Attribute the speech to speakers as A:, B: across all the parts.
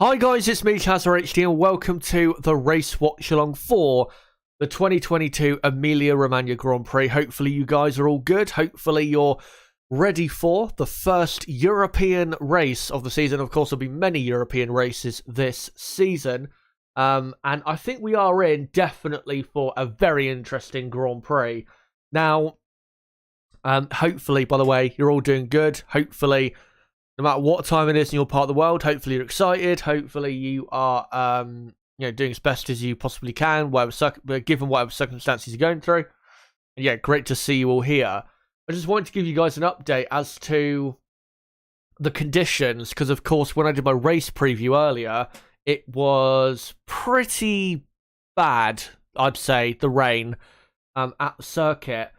A: Hi guys, it's me, HD, and welcome to the race watch-along for the 2022 Emilia Romagna Grand Prix. Hopefully you guys are all good. Hopefully you're ready for the first European race of the season. Of course, there'll be many European races this season. And I think we are in definitely for a very interesting Grand Prix. Now, hopefully, by the way, you're all doing good. Hopefully, no matter what time it is in your part of the world, hopefully you're excited. Hopefully you are, doing as best as you possibly can, given whatever circumstances you're going through. And yeah, great to see you all here. I just wanted to give you guys an update as to the conditions, because of course, when I did my race preview earlier, it was pretty bad, I'd say, the rain at the circuit.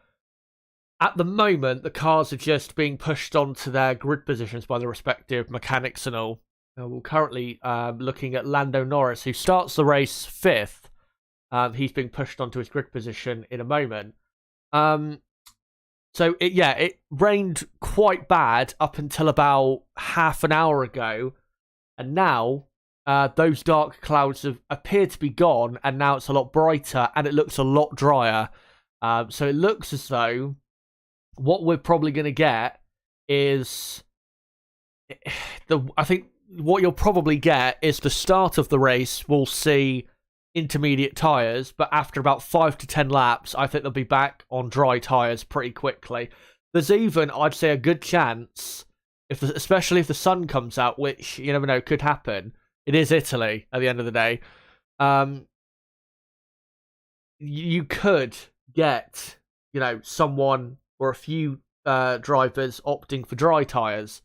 A: At the moment, the cars are just being pushed onto their grid positions by the respective mechanics and all. We're currently looking at Lando Norris, who starts the race 5th. He's being pushed onto his grid position in a moment. So, it rained quite bad up until about half an hour ago. And now, those dark clouds have appeared to be gone, and now it's a lot brighter, and it looks a lot drier. So it looks as though what we're probably going to get is I think what you'll probably get is the start of the race. We'll see intermediate tyres, but after about 5 to 10 laps, I think they'll be back on dry tyres pretty quickly. There's even, I'd say, a good chance, especially if the sun comes out, which you never know could happen. It is Italy at the end of the day. You could get, someone or a few drivers opting for dry tyres,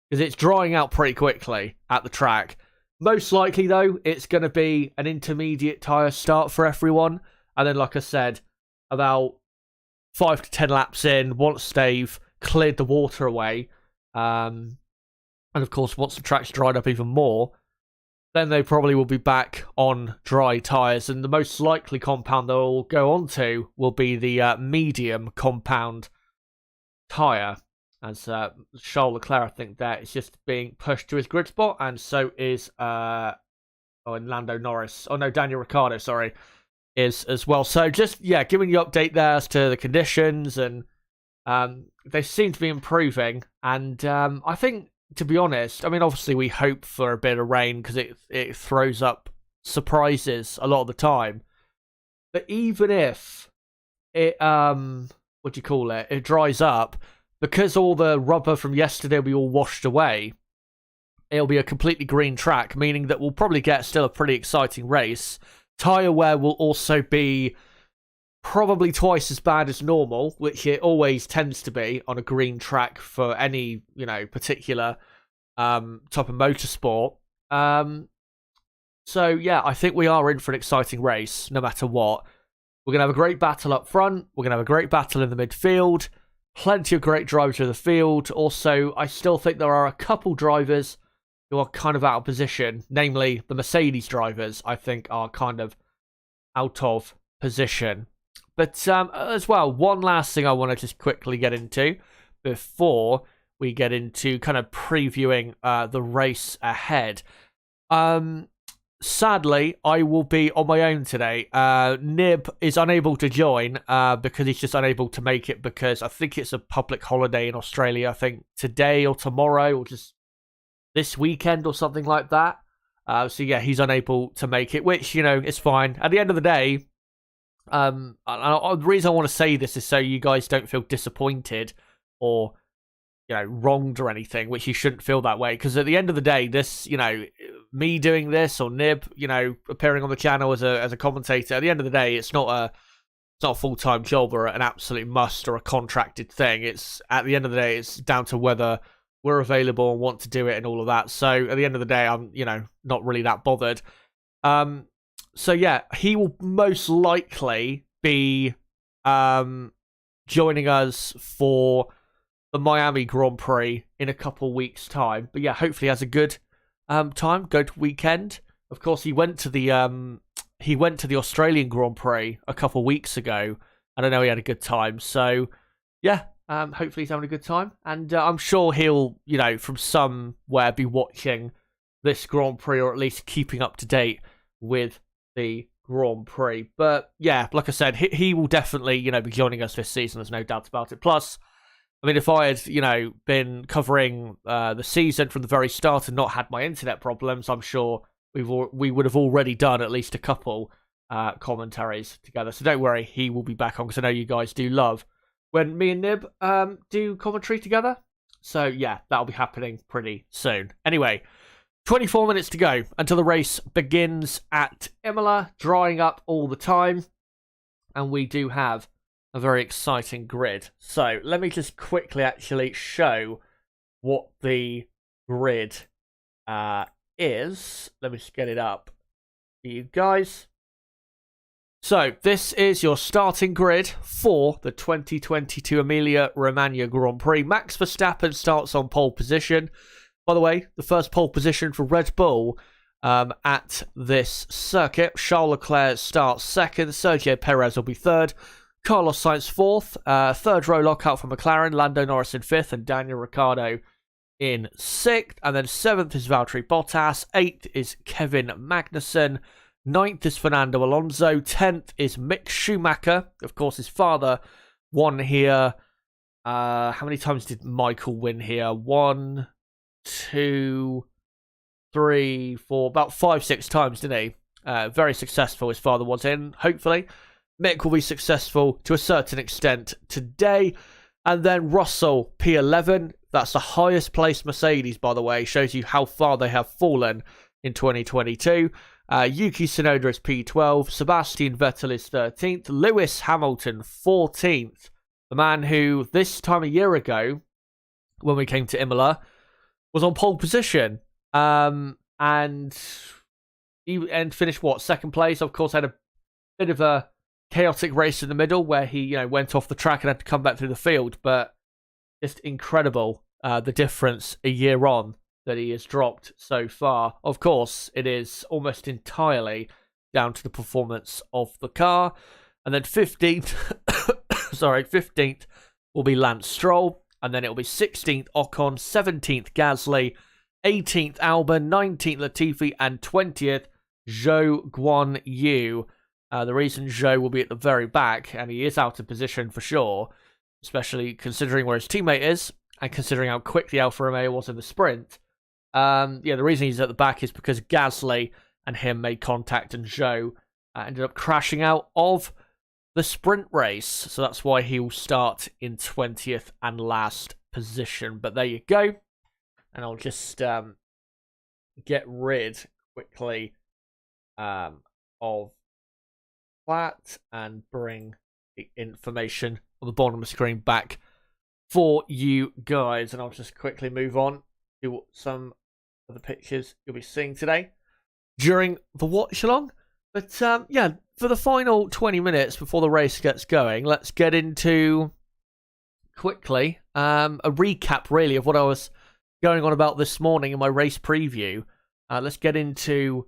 A: because it's drying out pretty quickly at the track. Most likely, though, it's going to be an intermediate tyre start for everyone. And then, like I said, about 5 to 10 laps in, once they've cleared the water away, and of course, once the track's dried up even more, then they probably will be back on dry tyres. And the most likely compound they'll go on to will be the medium compound tyre, as Charles Leclerc, I think, that is just being pushed to his grid spot, and so is and Lando Norris. Oh no, Daniel Ricciardo, sorry, is as well. So just giving you an update there as to the conditions, and they seem to be improving. And I think, to be honest, I mean, obviously we hope for a bit of rain because it throws up surprises a lot of the time. But even if it it dries up, because all the rubber from yesterday will be all washed away, it'll be a completely green track, meaning that we'll probably get still a pretty exciting race. Tyre wear will also be probably twice as bad as normal, which it always tends to be on a green track for any, particular type of motorsport. So, yeah, I think we are in for an exciting race, no matter what. We're going to have a great battle up front. We're going to have a great battle in the midfield. Plenty of great drivers in the field. Also, I still think there are a couple drivers who are kind of out of position. Namely, the Mercedes drivers, I think, are kind of out of position. But as well, one last thing I want to just quickly get into before we get into kind of previewing the race ahead. Sadly, I will be on my own today. Nib is unable to join because he's just unable to make it, because I think it's a public holiday in Australia. I think today or tomorrow or just this weekend or something like that. So yeah, he's unable to make it, which, is fine. At the end of the day, the reason I want to say this is so you guys don't feel disappointed or wronged or anything, which you shouldn't feel that way, because at the end of the day, this, me doing this or Nib, appearing on the channel as a commentator, at the end of the day, it's not a full-time job or an absolute must or a contracted thing. It's, at the end of the day, it's down to whether we're available and want to do it and all of that. So at the end of the day, I'm, not really that bothered. So yeah, he will most likely be joining us for the Miami Grand Prix in a couple weeks' time. But yeah, hopefully he has a good time, good weekend. Of course, he went to the Australian Grand Prix a couple weeks ago, and I know he had a good time. So yeah, hopefully he's having a good time, and I'm sure he'll, from somewhere be watching this Grand Prix, or at least keeping up to date with the Grand Prix. But yeah, like I said, he will definitely, be joining us this season. There's no doubt about it. Plus, I mean, if I had, been covering the season from the very start and not had my internet problems, I'm sure we would have already done at least a couple commentaries together. So don't worry, he will be back on, because I know you guys do love when me and Nib do commentary together. So yeah, that'll be happening pretty soon. Anyway, 24 minutes to go until the race begins at Imola, drying up all the time. And we do have a very exciting grid. So let me just quickly actually show what the grid is. Let me just get it up for you guys. So this is your starting grid for the 2022 Emilia Romagna Grand Prix. Max Verstappen starts on pole position. By the way, the first pole position for Red Bull at this circuit. Charles Leclerc starts second. Sergio Perez will be third. Carlos Sainz fourth. Third row lockout for McLaren. Lando Norris in fifth. And Daniel Ricciardo in sixth. And then seventh is Valtteri Bottas. Eighth is Kevin Magnussen. Ninth is Fernando Alonso. 10th is Mick Schumacher. Of course, his father won here. How many times did Michael win here? 1, 2, 3, 4, about 5, 6 times, didn't he? Very successful, his father was in, hopefully. Mick will be successful to a certain extent today. And then Russell, P11. That's the highest placed Mercedes, by the way. Shows you how far they have fallen in 2022. Yuki Tsunoda is P12. Sebastian Vettel is 13th. Lewis Hamilton, 14th. The man who, this time a year ago, when we came to Imola, was on pole position. And he finished, second place? Of course, had a bit of a chaotic race in the middle where he, went off the track and had to come back through the field. But just incredible, the difference a year on that he has dropped so far. Of course, it is almost entirely down to the performance of the car. And then 15th, 15th will be Lance Stroll. And then it will be 16th Ocon, 17th Gasly, 18th Albon, 19th Latifi, and 20th Zhou Guan Yu. The reason Zhou will be at the very back, and he is out of position for sure, especially considering where his teammate is, and considering how quick the Alfa Romeo was in the sprint. The reason he's at the back is because Gasly and him made contact, and Zhou ended up crashing out of the sprint race. So that's why he will start in 20th and last position. But there you go. And I'll just get rid quickly of that and bring the information on the bottom of the screen back for you guys. And I'll just quickly move on to some of the pictures you'll be seeing today during the watch-along. But for the final 20 minutes before the race gets going, let's get into quickly a recap really of what I was going on about this morning in my race preview. Let's get into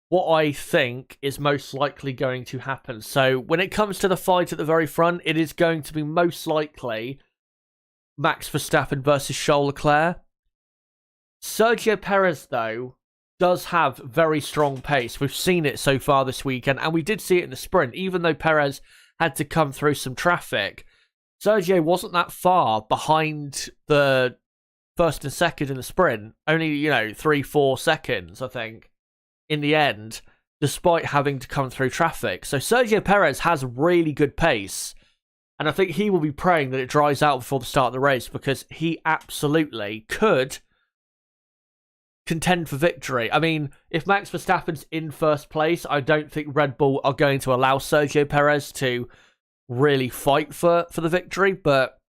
A: what I think is most likely going to happen. So when it comes to the fight at the very front, it is going to be most likely Max Verstappen versus Charles Leclerc. Sergio Perez, though, does have very strong pace. We've seen it so far this weekend, and we did see it in the sprint. Even though Perez had to come through some traffic, Sergio wasn't that far behind the first and second in the sprint. Only, 3-4 seconds, I think, in the end, despite having to come through traffic. So Sergio Perez has really good pace, and I think he will be praying that it dries out before the start of the race, because he absolutely could contend for victory. I mean, if Max Verstappen's in first place, I don't think Red Bull are going to allow Sergio Perez to really fight for the victory. But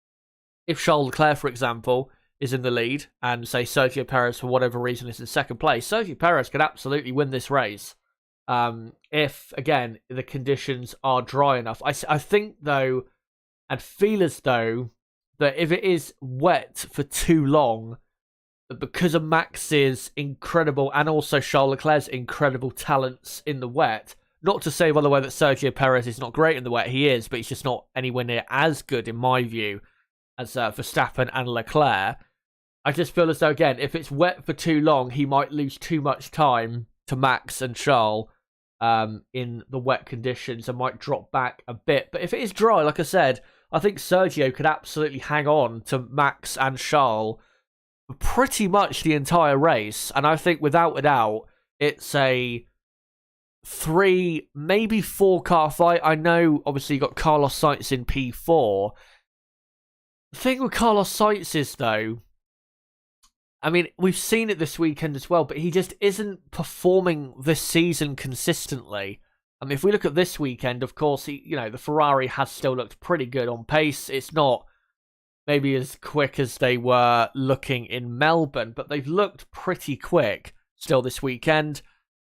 A: if Charles Leclerc, for example, is in the lead, and say Sergio Perez, for whatever reason, is in second place, Sergio Perez could absolutely win this race. If, again, the conditions are dry enough. I think, though, and feel as though, that if it is wet for too long, because of Max's incredible, and also Charles Leclerc's incredible talents in the wet, not to say, by the way, that Sergio Perez is not great in the wet, he is, but he's just not anywhere near as good, in my view, as Verstappen and Leclerc. I just feel as though, again, if it's wet for too long, he might lose too much time to Max and Charles in the wet conditions and might drop back a bit. But if it is dry, like I said, I think Sergio could absolutely hang on to Max and Charles for pretty much the entire race. And I think, without a doubt, it's a 3, maybe 4 car fight. I know, obviously, you got Carlos Sainz in P4. The thing with Carlos Sainz is, though, I mean, we've seen it this weekend as well, but he just isn't performing this season consistently. I mean, if we look at this weekend, of course, the Ferrari has still looked pretty good on pace. It's not maybe as quick as they were looking in Melbourne, but they've looked pretty quick still this weekend,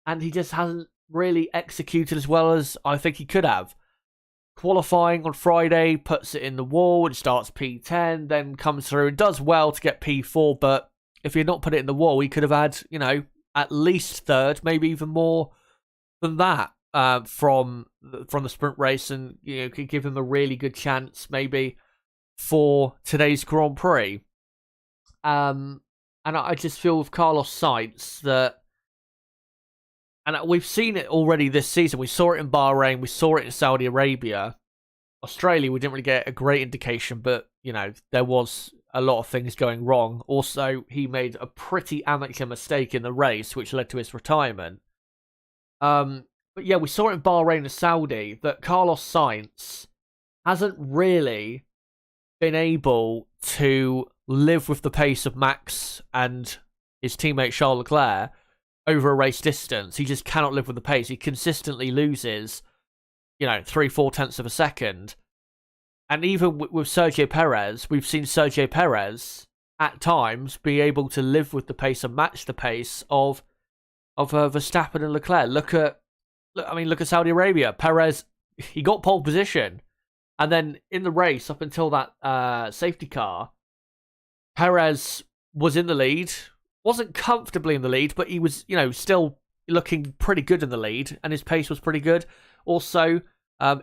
A: and he just hasn't really executed as well as I think he could have. Qualifying on Friday, puts it in the wall and starts P10, then comes through and does well to get P4, but if he had not put it in the wall, he could have had, at least third, maybe even more than that from the sprint race, and could give him a really good chance maybe for today's Grand Prix. And I just feel with Carlos Sainz that, and we've seen it already this season. We saw it in Bahrain, we saw it in Saudi Arabia. Australia, we didn't really get a great indication, but there was a lot of things going wrong. Also, he made a pretty amateur mistake in the race, which led to his retirement. But yeah, we saw it in Bahrain and Saudi that Carlos Sainz hasn't really been able to live with the pace of Max and his teammate Charles Leclerc over a race distance. He just cannot live with the pace. He consistently loses, 3-4 tenths of a second. And even with Sergio Perez, we've seen Sergio Perez at times be able to live with the pace and match the pace of Verstappen and Leclerc. Look at Saudi Arabia. Perez, he got pole position, and then in the race up until that safety car, Perez was in the lead. Wasn't comfortably in the lead, but he was, still looking pretty good in the lead, and his pace was pretty good. Also,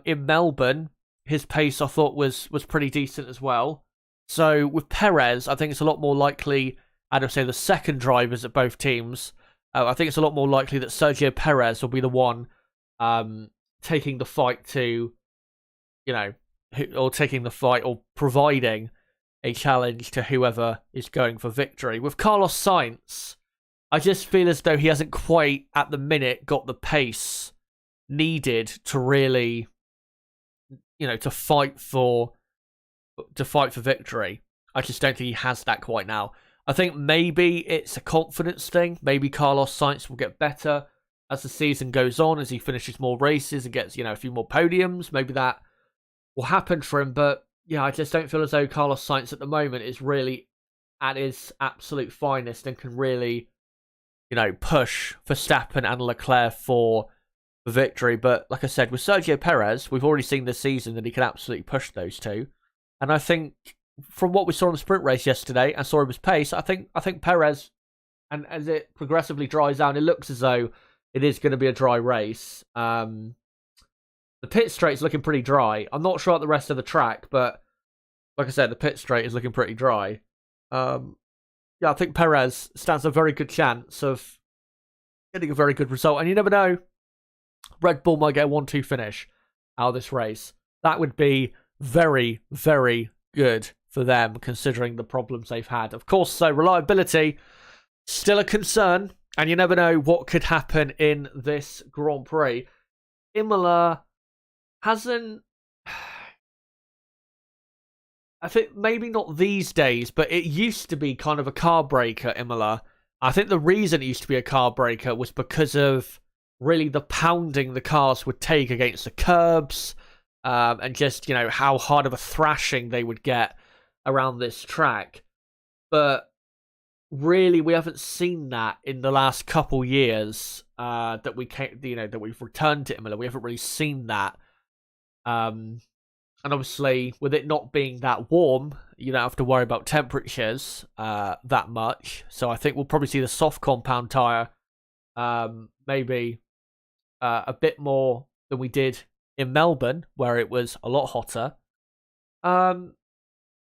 A: in Melbourne, his pace, I thought, was pretty decent as well. So with Perez, I think it's a lot more likely, out of, say, the second drivers at both teams, I think it's a lot more likely that Sergio Perez will be the one taking the fight to, or taking the fight or providing a challenge to whoever is going for victory. With Carlos Sainz, I just feel as though he hasn't quite, at the minute, got the pace needed to really, to fight for victory. I just don't think he has that quite now. I think maybe it's a confidence thing. Maybe Carlos Sainz will get better as the season goes on, as he finishes more races and gets, a few more podiums. Maybe that will happen for him. But yeah, I just don't feel as though Carlos Sainz at the moment is really at his absolute finest and can really, push Verstappen and Leclerc for victory. But like I said, with Sergio Perez, we've already seen this season that he can absolutely push those two. And I think from what we saw in the sprint race yesterday and saw his pace, I think Perez, and as it progressively dries down, it looks as though it is going to be a dry race. The pit straight's looking pretty dry. I'm not sure about the rest of the track, but like I said, the pit straight is looking pretty dry. Yeah, I think Perez stands a very good chance of getting a very good result. And you never know, Red Bull might get a 1-2 finish out of this race. That would be very, very good for them, considering the problems they've had. Of course, so reliability, still a concern. And you never know what could happen in this Grand Prix. Imola hasn't... I think maybe not these days, but it used to be kind of a car breaker, Imola. I think the reason it used to be a car breaker was because of really the pounding the cars would take against the curbs, and just, how hard of a thrashing they would get around this track. But really, we haven't seen that in the last couple years that we've returned to Imola. We haven't really seen that. And obviously, with it not being that warm, you don't have to worry about temperatures that much. So I think we'll probably see the soft compound tyre maybe a bit more than we did in Melbourne, where it was a lot hotter.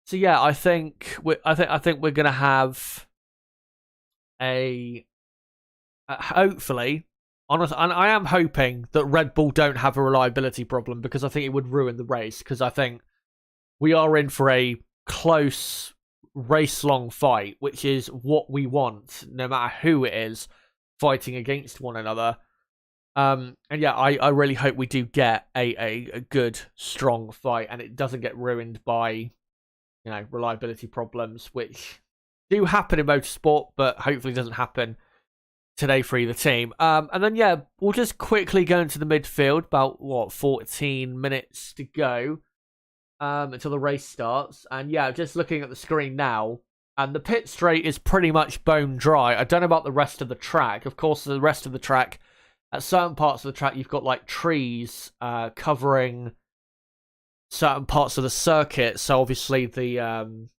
A: So yeah, I think we're gonna have a hopefully. Honestly, and I am hoping that Red Bull don't have a reliability problem because I think it would ruin the race. Because I think we are in for a close race-long fight, which is what we want, no matter who it is fighting against one another. And yeah, I really hope we do get a good, strong fight, and it doesn't get ruined by reliability problems, which do happen in motorsport, but hopefully doesn't happen today for either team. And then yeah, we'll just quickly go into the midfield. About 14 minutes to go until the race starts. And yeah, just looking at the screen now, and the pit straight is pretty much bone dry. I don't know about the rest of the track. Of course, the rest of the track, at certain parts of the track, you've got like trees covering certain parts of the circuit. So obviously the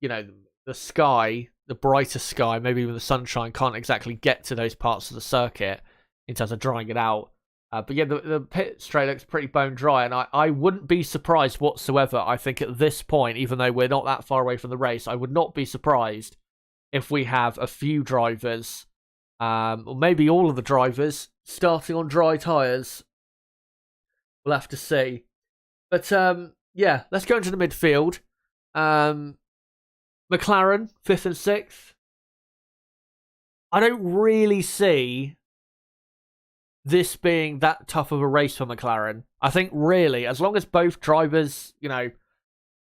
A: the sky, the brighter sky, maybe even the sunshine, can't exactly get to those parts of the circuit in terms of drying it out. But yeah, the pit straight looks pretty bone dry, and I wouldn't be surprised whatsoever. I think at this point, even though we're not that far away from the race, I would not be surprised if we have a few drivers, or maybe all of the drivers, starting on dry tyres. We'll have to see. But yeah, let's go into the midfield. McLaren, 5th and 6th. I don't really see this being that tough of a race for McLaren. I think really, as long as both drivers,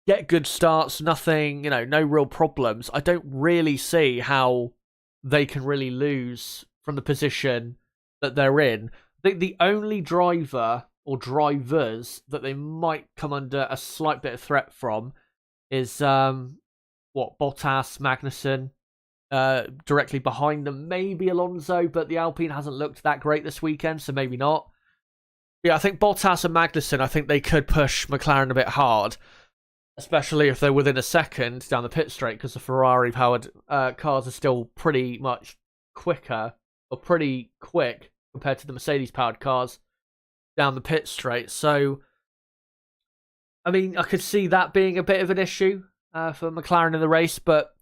A: get good starts, nothing, no real problems, I don't really see how they can really lose from the position that they're in. I think the only driver or drivers that they might come under a slight bit of threat from is Bottas, Magnussen, directly behind them, maybe Alonso, but the Alpine hasn't looked that great this weekend, so maybe not. Yeah, I think Bottas and Magnussen, I think they could push McLaren a bit hard, especially if they're within a second down the pit straight, because the Ferrari-powered cars are still pretty much quicker, or pretty quick, compared to the Mercedes-powered cars down the pit straight. So, I mean, I could see that being a bit of an issue for McLaren in the race, but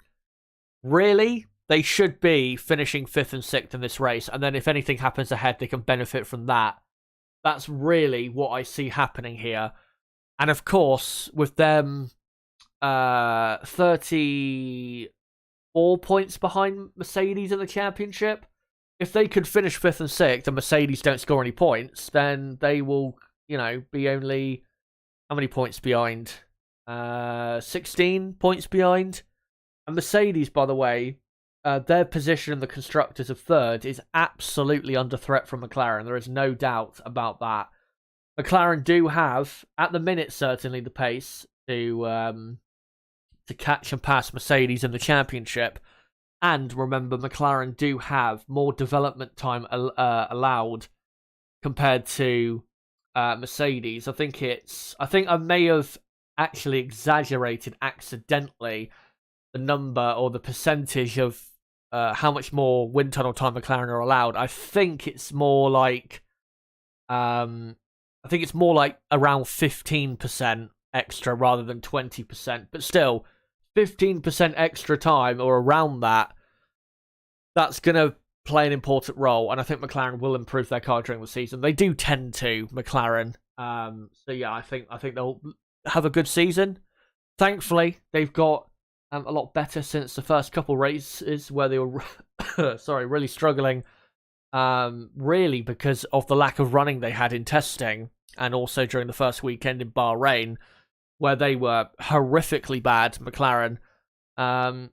A: really, they should be finishing 5th and 6th in this race, and then if anything happens ahead, they can benefit from that. That's really what I see happening here. And of course, with them 34 points behind Mercedes in the championship, if they could finish 5th and 6th and Mercedes don't score any points, then they will, be only, how many points behind? 16 points behind. And Mercedes, by the way, their position in the constructors of 3rd is absolutely under threat from McLaren. There is no doubt about that. McLaren do have, at the minute, certainly the pace to catch and pass Mercedes in the championship. And remember, McLaren do have more development time allowed compared to Mercedes. I think I may have actually exaggerated accidentally the number or the percentage of how much more wind tunnel time McLaren are allowed. I think it's more like around 15% extra rather than 20%. But still, 15% extra time or around that's going to play an important role. And I think McLaren will improve their car during the season. They do tend to, McLaren. So yeah, I think they'll have a good season. Thankfully, they've got a lot better since the first couple races where they were really struggling, really because of the lack of running they had in testing, and also during the first weekend in Bahrain where they were horrifically bad, McLaren. So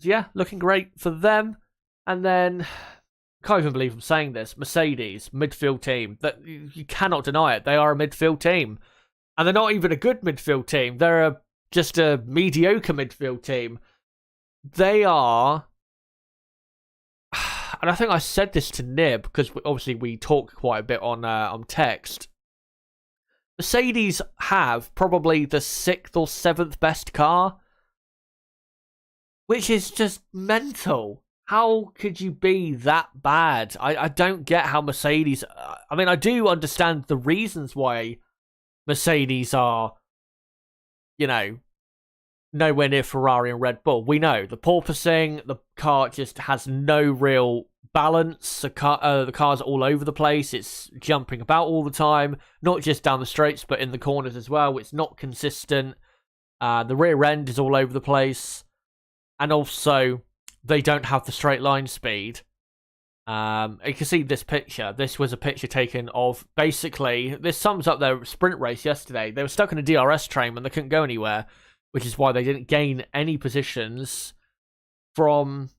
A: yeah, looking great for them. And then, can't even believe I'm saying this, Mercedes, midfield team. That you cannot deny it. They are a midfield team. And they're not even a good midfield team. They're just a mediocre midfield team. They are, and I think I said this to Nib, because obviously we talk quite a bit on text. Mercedes have probably the 6th or 7th best car, which is just mental. How could you be that bad? I don't get how Mercedes... I mean, I do understand the reasons why Mercedes are, nowhere near Ferrari and Red Bull. We know the porpoising, the car just has no real balance. The car's all over the place. It's jumping about all the time, not just down the straights, but in the corners as well. It's not consistent. The rear end is all over the place. And also, they don't have the straight line speed. You can see this picture. This was a picture taken of, basically, this sums up their sprint race yesterday. They were stuck in a DRS train and they couldn't go anywhere, which is why they didn't gain any positions from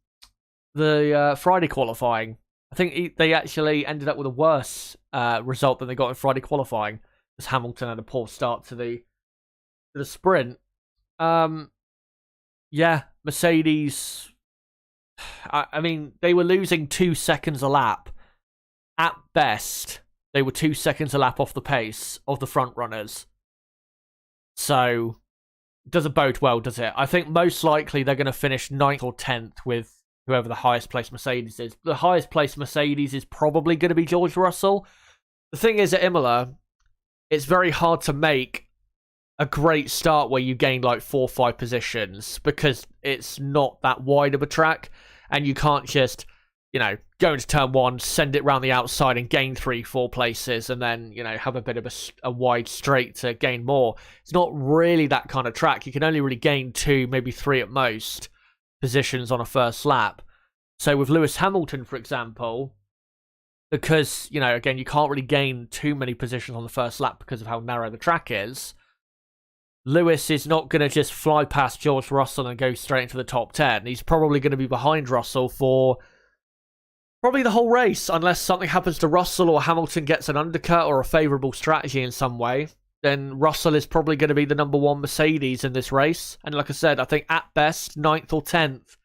A: the Friday qualifying. I think they actually ended up with a worse result than they got in Friday qualifying, as Hamilton had a poor start to the sprint. Yeah, Mercedes, I mean, they were losing 2 seconds a lap. At best, they were 2 seconds a lap off the pace of the front runners. So, doesn't bode well, does it? I think most likely they're going to finish 9th or 10th with whoever the highest placed Mercedes is. The highest placed Mercedes is probably going to be George Russell. The thing is, at Imola, it's very hard to make a great start where you gain like 4 or 5 positions, because it's not that wide of a track, and you can't just, go into turn 1, send it round the outside and gain 3-4 places, and then, have a bit of a wide straight to gain more. It's not really that kind of track. You can only really gain 2, maybe 3 at most positions on a first lap. So with Lewis Hamilton, for example, because, again, you can't really gain too many positions on the first lap because of how narrow the track is, Lewis is not going to just fly past George Russell and go straight into the top 10. He's probably going to be behind Russell for probably the whole race, unless something happens to Russell or Hamilton gets an undercut or a favourable strategy in some way. Then Russell is probably going to be the number 1 Mercedes in this race. And like I said, I think at best, 9th or 10th.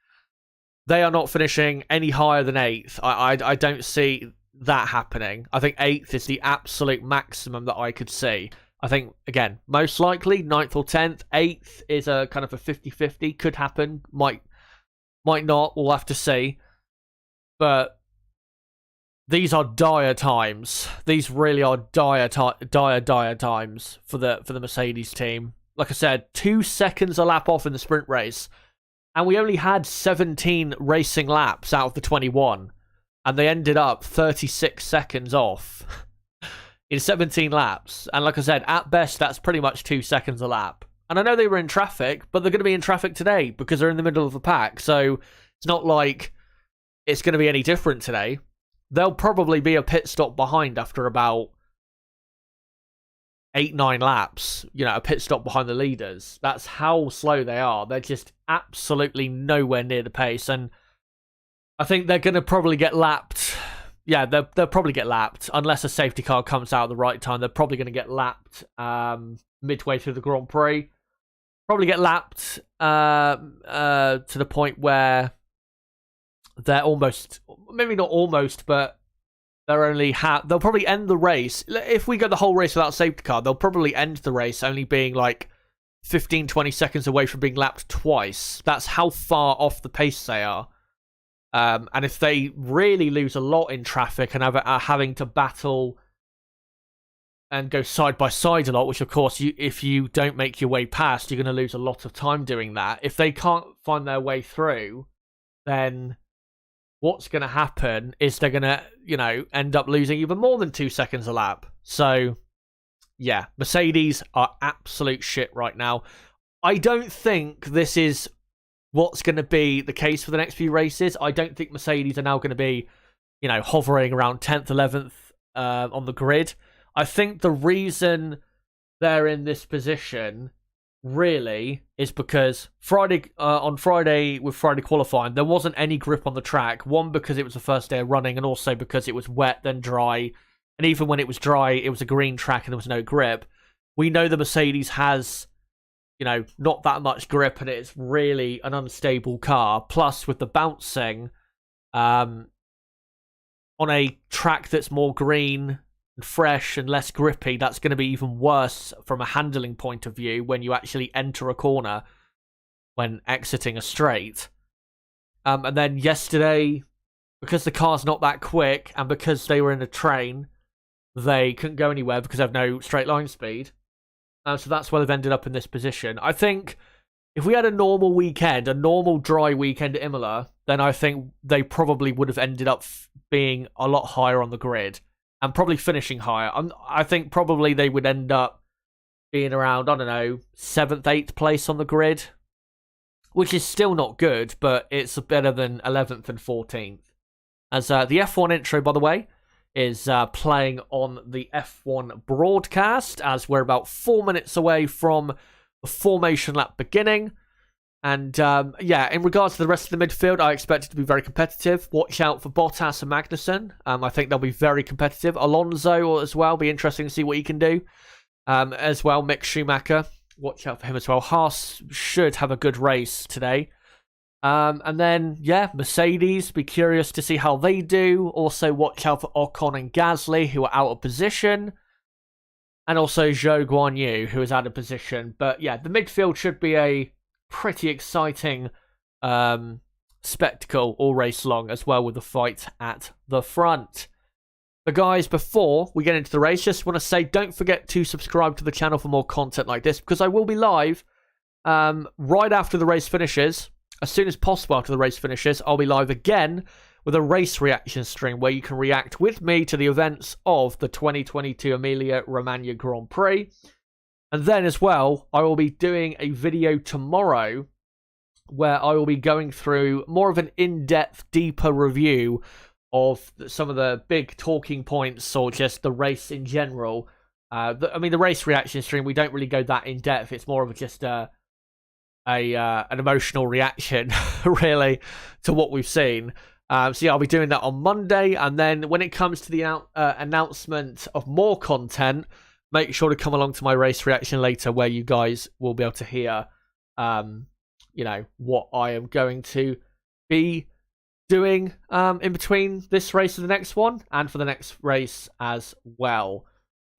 A: They are not finishing any higher than 8th. I don't see that happening. I think 8th is the absolute maximum that I could see. I think, again, most likely 9th or 10th. 8th is a kind of a 50-50. Could happen. Might not. We'll have to see. But these are dire times. These really are dire times for the Mercedes team. Like I said, 2 seconds a lap off in the sprint race. And we only had 17 racing laps out of the 21. And they ended up 36 seconds off in 17 laps. And like I said, at best, that's pretty much 2 seconds a lap. And I know they were in traffic, but they're going to be in traffic today because they're in the middle of the pack. So it's not like it's going to be any different today. They'll probably be a pit stop behind after about 8-9 laps, a pit stop behind the leaders. That's how slow they are. They're just absolutely nowhere near the pace. And I think they're going to probably get lapped. Yeah, they'll probably get lapped. Unless a safety car comes out at the right time, they're probably going to get lapped midway through the Grand Prix. Probably get lapped to the point where they're almost, maybe not almost, but they're only they'll probably end the race. If we go the whole race without a safety car, they'll probably end the race only being like 15-20 seconds away from being lapped twice. That's how far off the pace they are. And if they really lose a lot in traffic and are having to battle and go side by side a lot, which of course, if you don't make your way past, you're going to lose a lot of time doing that. If they can't find their way through, then what's going to happen is they're going to, end up losing even more than 2 seconds a lap. So, yeah, Mercedes are absolute shit right now. I don't think this is what's going to be the case for the next few races. I don't think Mercedes are now going to be, hovering around 10th, 11th on the grid. I think the reason they're in this position really is because on Friday with Friday qualifying, there wasn't any grip on the track. One, because it was the first day of running, and also because it was wet then dry. And even when it was dry, it was a green track and there was no grip. We know the Mercedes has, not that much grip, and it's really an unstable car. Plus, with the bouncing, on a track that's more green and fresh and less grippy, that's going to be even worse from a handling point of view when you actually enter a corner when exiting a straight. And then yesterday, because the car's not that quick and because they were in a train, they couldn't go anywhere because they have no straight line speed. So that's why they've ended up in this position. I think if we had a normal weekend, a normal dry weekend at Imola, then I think they probably would have ended up being a lot higher on the grid and probably finishing higher. I think probably they would end up being around, I don't know, 7th, 8th place on the grid, which is still not good, but it's better than 11th and 14th. As the F1 intro, by the way, is playing on the F1 broadcast, as we're about 4 minutes away from the formation lap beginning. And yeah, in regards to the rest of the midfield, I expect it to be very competitive. Watch out for Bottas and Magnussen. I think they'll be very competitive. Alonso as well, be interesting to see what he can do. As well, Mick Schumacher, watch out for him as well. Haas should have a good race today. And then, yeah, Mercedes, be curious to see how they do. Also, watch out for Ocon and Gasly, who are out of position. And also Zhou Guanyu, who is out of position. But yeah, the midfield should be a pretty exciting spectacle all race long, as well with the fight at the front. But guys, before we get into the race, just want to say don't forget to subscribe to the channel for more content like this, because I will be live right after the race finishes. As soon as possible after the race finishes, I'll be live again with a race reaction stream where you can react with me to the events of the 2022 Emilia Romagna Grand Prix. And then as well, I will be doing a video tomorrow where I will be going through more of an in-depth, deeper review of some of the big talking points or just the race in general. I mean, the race reaction stream, we don't really go that in-depth. It's more of just an emotional reaction, really, to what we've seen. So yeah, I'll be doing that on Monday. And then when it comes to the announcement of more content, make sure to come along to my race reaction later, where you guys will be able to hear, you know, what I am going to be doing in between this race and the next one, and for the next race as well.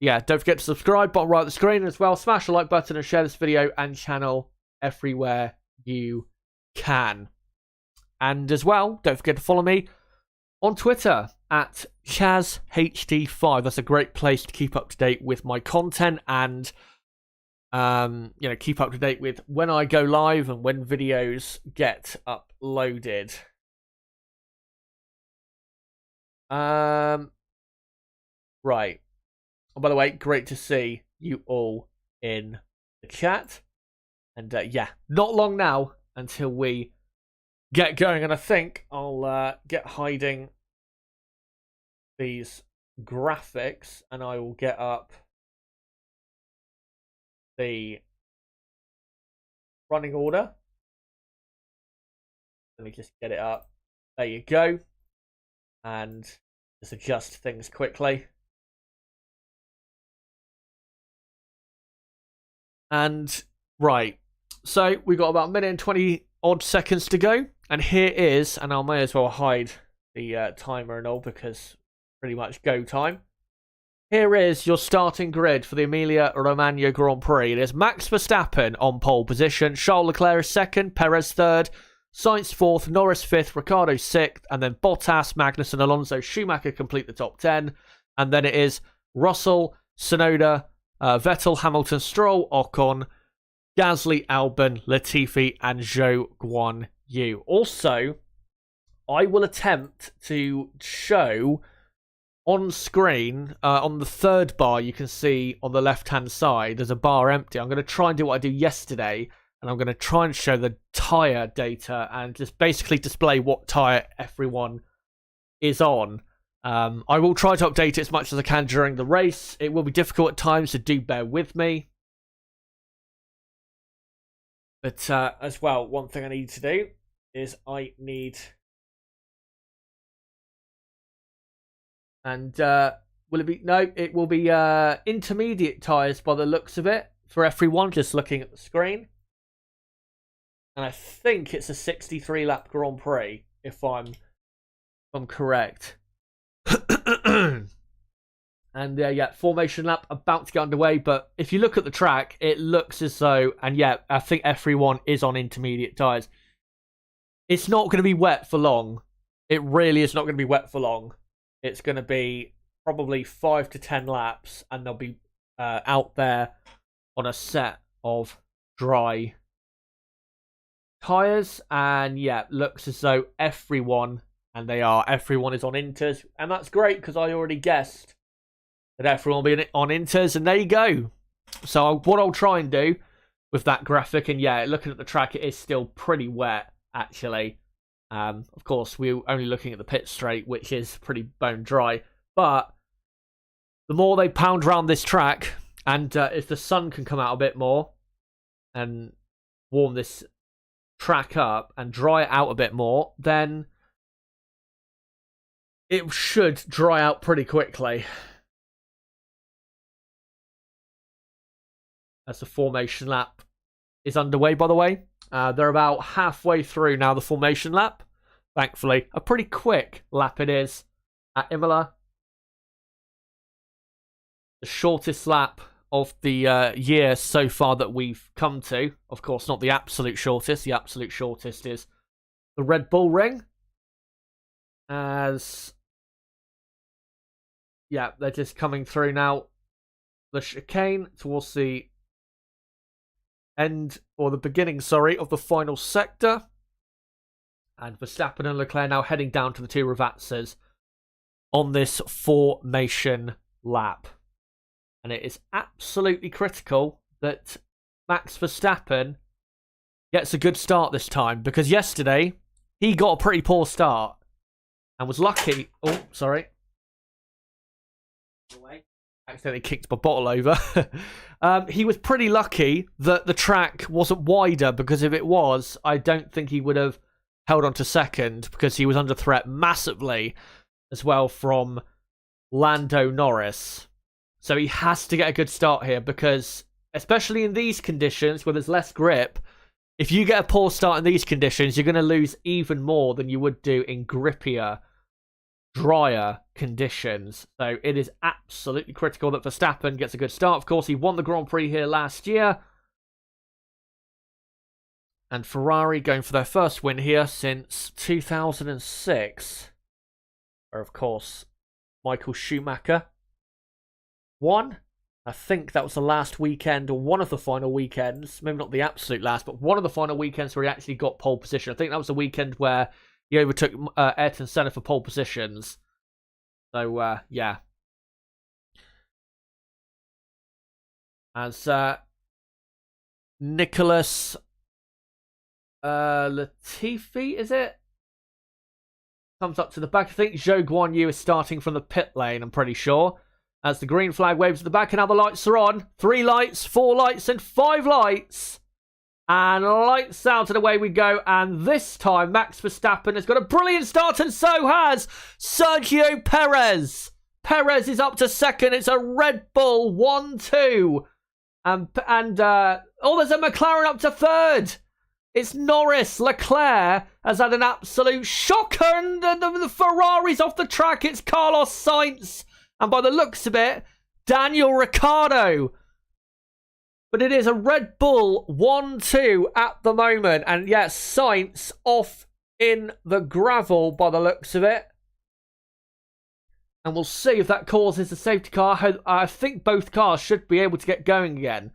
A: Yeah, don't forget to subscribe, bottom right of the screen, as well. Smash the like button and share this video and channel everywhere you can. And as well, don't forget to follow me on Twitter at ChazHD5. That's a great place to keep up to date with my content and you know, keep up to date with when I go live and when videos get uploaded. Right. Oh, by the way, great to see you all in the chat. And yeah, not long now until we get going. And I think I'll get hiding these graphics and I will get up the running order. Let me just get it up. There you go. And just adjust things quickly. And right, so we've got about a minute and 20 odd seconds to go, and here is, and I may as well hide the timer and all because pretty much go time. Here is your starting grid for the Emilia Romagna Grand Prix. It is Max Verstappen on pole position, Charles Leclerc is second, Perez third, Sainz fourth, Norris fifth, Ricciardo sixth, and then Bottas, Magnussen, Alonso, Schumacher complete the top 10. And then it is Russell, Tsunoda, Vettel, Hamilton, Stroll, Ocon, Gasly, Albin, Latifi, and Zhou Guanyu. Also, I will attempt to show on screen, on the third bar, you can see on the left-hand side, there's a bar empty. I'm going to try and do what I did yesterday, and I'm going to try and show the tyre data and just basically display what tyre everyone is on. I will try to update it as much as I can during the race. It will be difficult at times, so do bear with me. But as well, one thing I need to do is I need... And will it be... No, it will be intermediate tyres by the looks of it for everyone, just looking at the screen. And I think it's a 63-lap Grand Prix, if I'm correct. And yeah, formation lap about to get underway. But if you look at the track, it looks as though, and yeah, I think everyone is on intermediate tyres. It's not going to be wet for long. It really is not going to be wet for long. It's going to be probably 5 to 10 laps, and they'll be out there on a set of dry tyres, and yeah, looks as though everyone, and everyone is on Inters, and that's great because I already guessed that everyone will be on Inters, and there you go. So what I'll try and do with that graphic, and yeah, looking at the track, it is still pretty wet, actually. Of course, we're only looking at the pit straight, which is pretty bone dry, but the more they pound around this track, and if the sun can come out a bit more and warm this track up and dry it out a bit more, then it should dry out pretty quickly. As the formation lap is underway, by the way. They're about halfway through now, the formation lap. Thankfully, a pretty quick lap it is at Imola. The shortest lap of the year so far that we've come to. Of course, not the absolute shortest. The absolute shortest is the Red Bull Ring. As, yeah, they're just coming through now. The chicane towards the end, or the beginning, sorry, of the final sector. And Verstappen and Leclerc now heading down to the two Ravazzas on this formation lap. And it is absolutely critical that Max Verstappen gets a good start this time, because yesterday he got a pretty poor start and was lucky. Oh, sorry. Accidentally kicked my bottle over. He was pretty lucky that the track wasn't wider, because if it was, I don't think he would have held on to second, because he was under threat massively as well from Lando Norris. So he has to get a good start here, because especially in these conditions where there's less grip, if you get a poor start in these conditions, you're going to lose even more than you would do in grippier, drier conditions. So it is absolutely critical that Verstappen gets a good start. Of course, he won the Grand Prix here last year. And Ferrari going for their first win here since 2006. Where, of course, Michael Schumacher won. I think that was the last weekend, or one of the final weekends. Maybe not the absolute last, but one of the final weekends where he actually got pole position. I think that was the weekend where he overtook Ayrton Senna for pole positions. So, yeah. As Nicholas Latifi, is it? Comes up to the back. I think Zhou Guanyu is starting from the pit lane, I'm pretty sure. As the green flag waves at the back, and now the lights are on. 3 lights, 4 lights, and 5 lights. And lights out, and away we go. And this time, Max Verstappen has got a brilliant start, and so has Sergio Perez. Perez is up to second. It's a Red Bull 1-2. Oh, there's a McLaren up to third. It's Norris. Leclerc has had an absolute shocker, and the Ferrari's off the track. It's Carlos Sainz. And by the looks of it, Daniel Ricciardo. But it is a Red Bull 1-2 at the moment. And yes, Sainz off in the gravel by the looks of it. And we'll see if that causes a safety car. I think both cars should be able to get going again.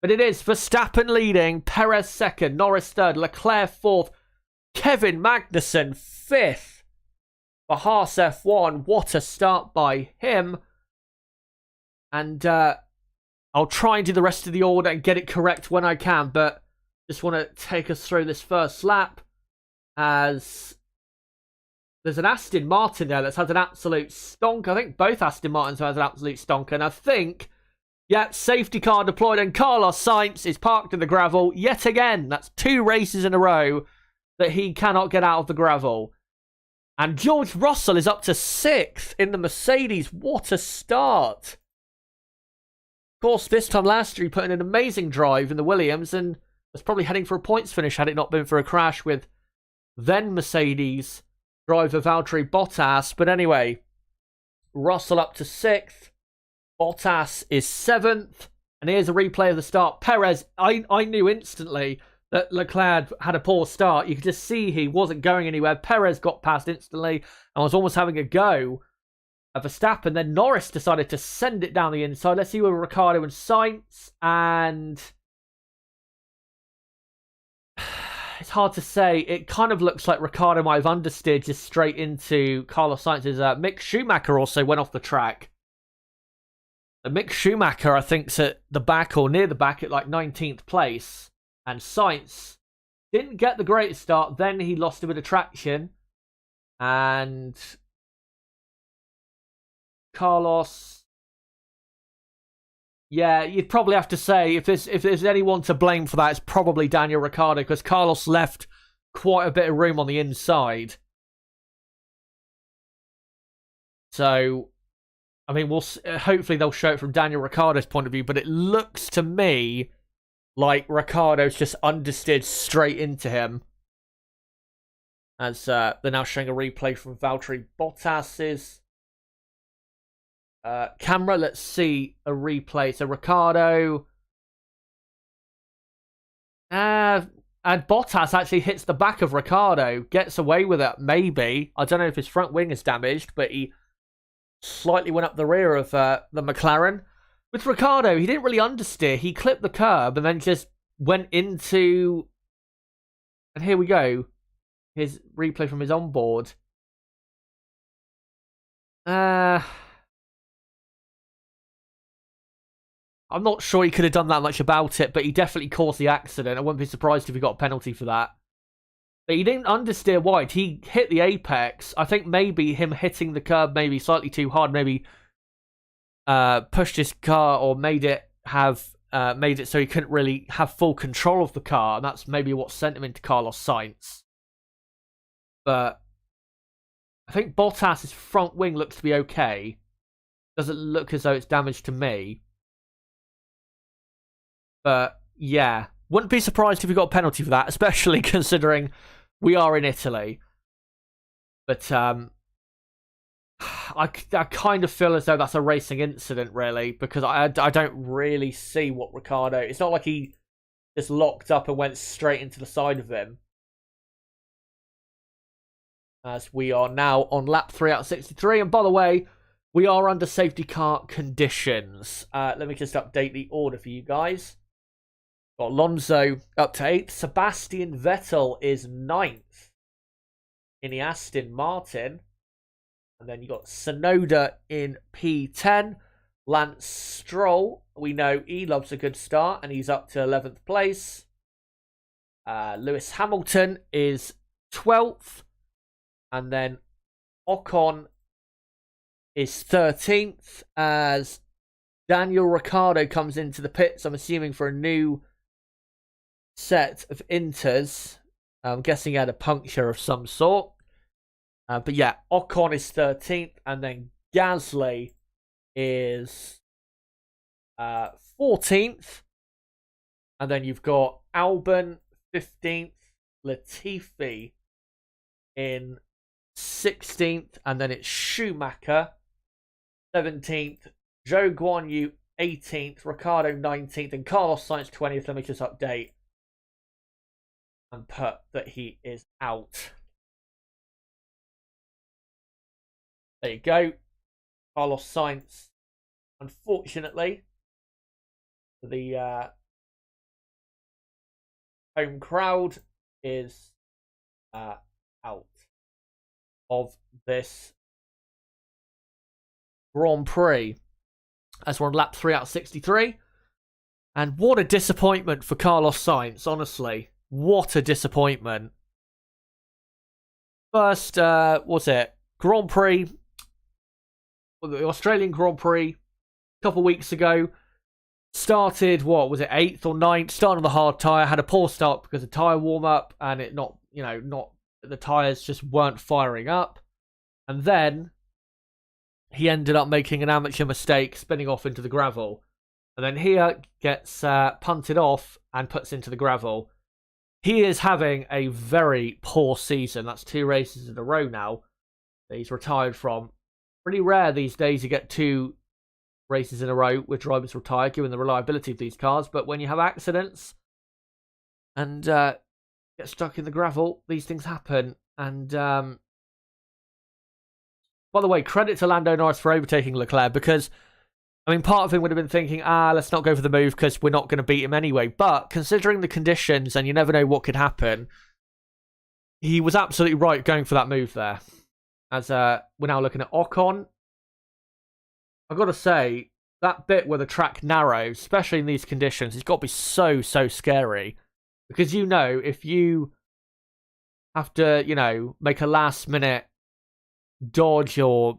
A: But it is Verstappen leading, Perez second, Norris third, Leclerc fourth, Kevin Magnussen fifth. For Haas F1, what a start by him. And I'll try and do the rest of the order and get it correct when I can, but just want to take us through this first lap, as there's an Aston Martin there that's had an absolute stonk. I think both Aston Martins have had an absolute stonk, and I think, yeah, safety car deployed, and Carlos Sainz is parked in the gravel yet again. That's 2 races in a row that he cannot get out of the gravel. And George Russell is up to 6th in the Mercedes. What a start. Of course, this time last year he put in an amazing drive in the Williams and was probably heading for a points finish had it not been for a crash with then Mercedes driver Valtteri Bottas. But anyway, Russell up to 6th. Bottas is 7th. And here's a replay of the start. Perez, I knew instantly that Leclerc had a poor start. You could just see he wasn't going anywhere. Perez got past instantly and was almost having a go at Verstappen. Then Norris decided to send it down the inside. Let's see where Ricciardo and Sainz. And it's hard to say. It kind of looks like Ricciardo might have understeered just straight into Carlos Sainz's. Mick Schumacher also went off the track. And Mick Schumacher, I think, is at the back or near the back at like 19th place. And Sainz didn't get the greatest start. Then he lost a bit of traction. And Carlos... Yeah, you'd probably have to say if there's anyone to blame for that, it's probably Daniel Ricciardo, because Carlos left quite a bit of room on the inside. So, I mean, hopefully they'll show it from Daniel Ricciardo's point of view, but it looks to me like Ricciardo's just understeered straight into him. As they're now showing a replay from Valtteri Bottas's camera. Let's see a replay. So Ricciardo and Bottas actually hits the back of Ricciardo, gets away with it. Maybe, I don't know if his front wing is damaged, but he slightly went up the rear of the McLaren. With Ricciardo, he didn't really understeer. He clipped the curb and then just went into. And here we go, his replay from his onboard. I'm not sure he could have done that much about it, but he definitely caused the accident. I wouldn't be surprised if he got a penalty for that. But he didn't understeer wide. He hit the apex. I think maybe him hitting the curb maybe slightly too hard, maybe pushed his car or made it so he couldn't really have full control of the car, and that's maybe what sent him into Carlos Sainz. But I think Bottas's front wing looks to be okay. Doesn't look as though it's damaged to me. But yeah, wouldn't be surprised if we got a penalty for that, especially considering we are in Italy. But I kind of feel as though that's a racing incident, really, because I don't really see what Ricciardo... It's not like he just locked up and went straight into the side of him. As we are now on lap 3 out of 63. And by the way, we are under safety car conditions. Let me just update the order for you guys. Got Alonso up to 8th. Sebastian Vettel is 9th in the Aston Martin. And then you got Tsunoda in P10. Lance Stroll, we know he loves a good start, and he's up to 11th place. Lewis Hamilton is 12th. And then Ocon is 13th as Daniel Ricciardo comes into the pits, I'm assuming for a new set of inters. I'm guessing he had a puncture of some sort. But yeah, Ocon is 13th, and then Gasly is 14th. And then you've got Albin 15th, Latifi in 16th, and then it's Schumacher 17th, Zhou Guanyu 18th, Ricciardo 19th, and Carlos Sainz 20th. Let me just update and put that he is out. There you go. Carlos Sainz, unfortunately, the home crowd is out of this Grand Prix, as we're on lap 3 out of 63. And what a disappointment for Carlos Sainz, honestly. What a disappointment. First, what's it? Grand Prix, the Australian Grand Prix, a couple of weeks ago. Started, what was it, 8th or 9th? Started on the hard tyre, had a poor start because of tyre warm up, and the tyres just weren't firing up. And then he ended up making an amateur mistake, spinning off into the gravel. And then here gets punted off and puts into the gravel. He is having a very poor season. That's 2 races in a row now that he's retired from. Pretty rare these days you get 2 races in a row with drivers retired, given the reliability of these cars. But when you have accidents and get stuck in the gravel, these things happen. And by the way, credit to Lando Norris for overtaking Leclerc, because I mean, part of him would have been thinking, let's not go for the move because we're not going to beat him anyway. But considering the conditions, and you never know what could happen, he was absolutely right going for that move there. As we're now looking at Ocon. I've got to say, that bit where the track narrows, especially in these conditions, it's got to be so, so scary. Because if you have to, make a last minute dodge or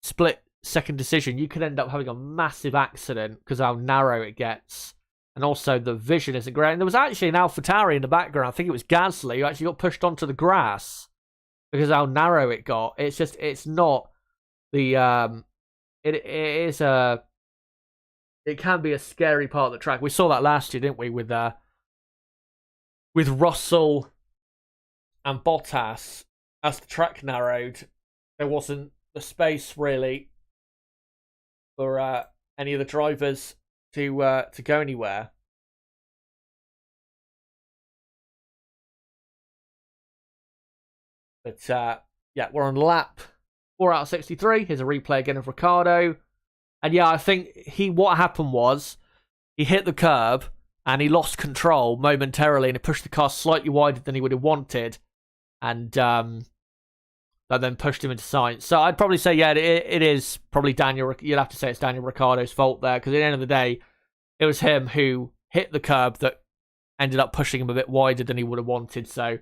A: split second decision, you could end up having a massive accident because how narrow it gets. And also the vision isn't great. And there was actually an AlphaTauri in the background. I think it was Gasly who actually got pushed onto the grass because how narrow it got. It's not the it can be a scary part of the track. We saw that last year, didn't we, with Russell and Bottas. As the track narrowed, there wasn't the space really for any of the drivers to go anywhere. But yeah, we're on lap 4 out of 63. Here's a replay again of Ricciardo. And yeah, I think what happened was he hit the curb and he lost control momentarily and he pushed the car slightly wider than he would have wanted. And that then pushed him into science. So I'd probably say, yeah, it is probably Daniel. You'd have to say it's Daniel Ricciardo's fault there because at the end of the day, it was him who hit the curb that ended up pushing him a bit wider than he would have wanted. So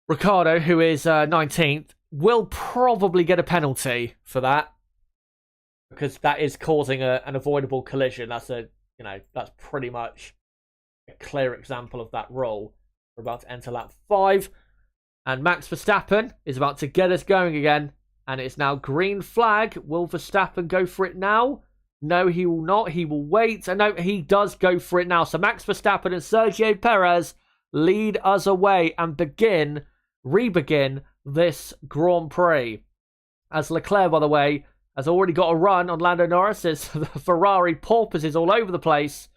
A: Ricciardo, who is 19th, will probably get a penalty for that because that is causing an avoidable collision. That's that's pretty much a clear example of that rule. We're about to enter lap 5. And Max Verstappen is about to get us going again. And it's now green flag. Will Verstappen go for it now? No, he will not. He will wait. And no, he does go for it now. So Max Verstappen and Sergio Perez lead us away and re-begin this Grand Prix. As Leclerc, by the way, has already got a run on Lando Norris. The Ferrari porpoises all over the place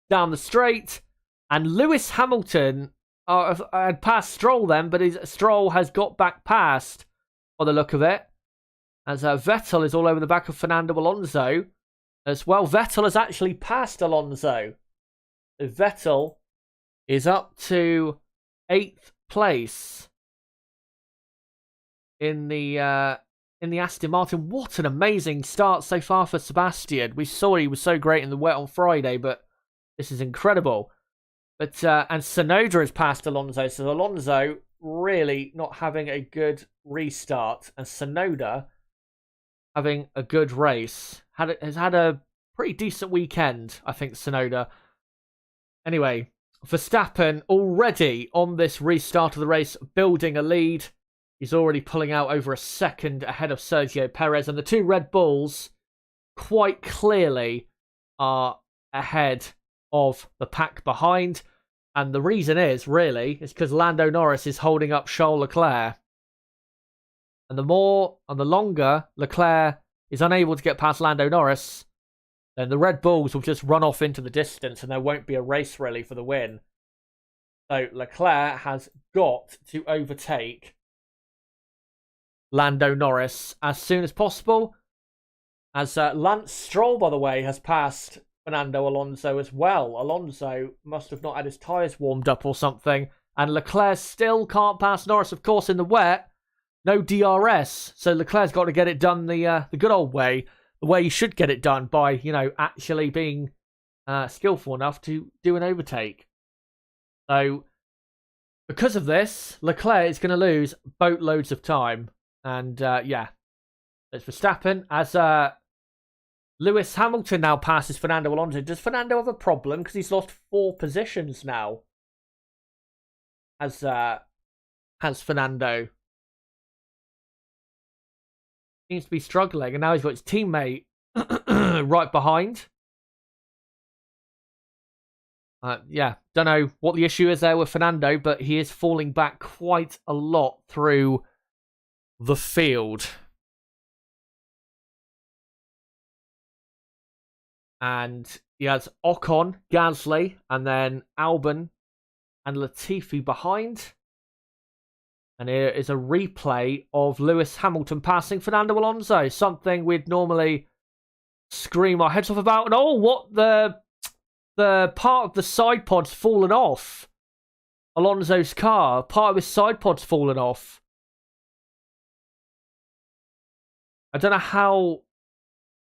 A: down the straight. And Lewis Hamilton had passed Stroll then, but Stroll has got back past by the look of it. As Vettel is all over the back of Fernando Alonso as well. Vettel has actually passed Alonso. So Vettel is up to 8th place in the Aston Martin. What an amazing start so far for Sebastian. We saw he was so great in the wet on Friday, but this is incredible. But and Tsunoda has passed Alonso, so Alonso really not having a good restart, and Tsunoda having a good race. Has had a pretty decent weekend, I think, Tsunoda. Anyway, Verstappen already on this restart of the race, building a lead. He's already pulling out over a second ahead of Sergio Perez, and the two Red Bulls quite clearly are ahead of the pack behind. And the reason is because Lando Norris is holding up Charles Leclerc. And the longer Leclerc is unable to get past Lando Norris, then the Red Bulls will just run off into the distance and there won't be a race really for the win. So Leclerc has got to overtake Lando Norris as soon as possible. As Lance Stroll, by the way, has passed Fernando Alonso as well. Alonso must have not had his tyres warmed up or something. And Leclerc still can't pass Norris, of course, in the wet. No DRS. So Leclerc's got to get it done the good old way. The way you should get it done by, actually being skillful enough to do an overtake. So, because of this, Leclerc is going to lose boatloads of time. And, yeah. It's Verstappen as Lewis Hamilton now passes Fernando Alonso. Does Fernando have a problem? Because he's lost 4 positions now. Has Fernando. Seems to be struggling. And now he's got his teammate right behind. Yeah, don't know what the issue is there with Fernando, but he is falling back quite a lot through the field. And he has Ocon, Gasly, and then Alvin and Latifi behind. And here is a replay of Lewis Hamilton passing Fernando Alonso. Something we'd normally scream our heads off about. And oh, what the part of the side pod's fallen off Alonso's car. Part of his side pod's fallen off. I don't know how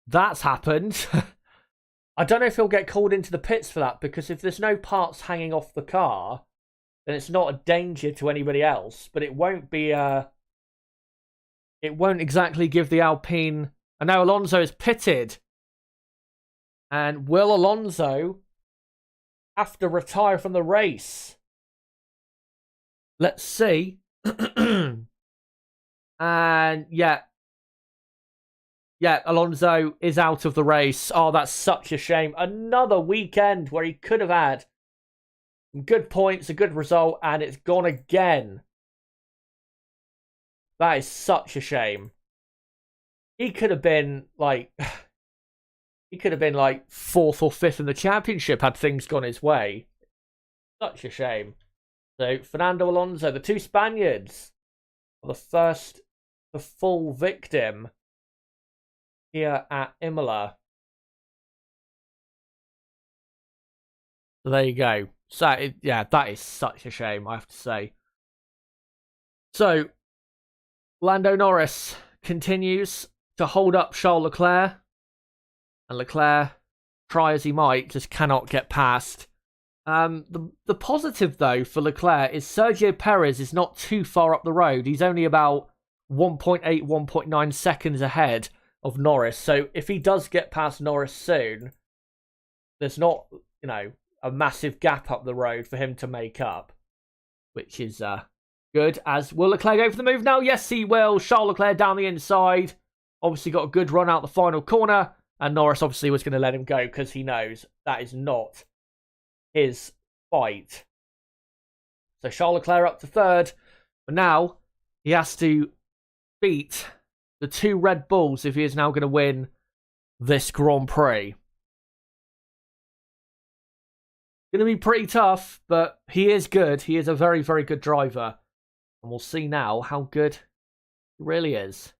A: that's happened. I don't know if he'll get called into the pits for that, because if there's no parts hanging off the car, then it's not a danger to anybody else. But it won't be it won't exactly give the Alpine. And now Alonso is pitted. And will Alonso have to retire from the race? Let's see. And yeah, Alonso is out of the race. Oh, that's such a shame. Another weekend where he could have had some good points, a good result, and it's gone again. That is such a shame. He could have been like, fourth or fifth in the championship had things gone his way. Such a shame. So Fernando Alonso, the two Spaniards, are the full victim here at Imola. So there you go. So yeah, that is such a shame, I have to say. So Lando Norris continues to hold up Charles Leclerc, and Leclerc, try as he might, just cannot get past. The positive though for Leclerc is Sergio Perez is not too far up the road. He's only about 1.8, 1.9 seconds ahead of Norris. So if he does get past Norris soon, there's not, a massive gap up the road for him to make up, which is good. As will Leclerc go for the move now? Yes, he will. Charles Leclerc down the inside. Obviously got a good run out the final corner, and Norris obviously was going to let him go because he knows that is not his fight. So Charles Leclerc up to third, but now he has to beat the two Red Bulls if he is now going to win this Grand Prix. Going to be pretty tough, but he is good. He is a very, very good driver. And we'll see now how good he really is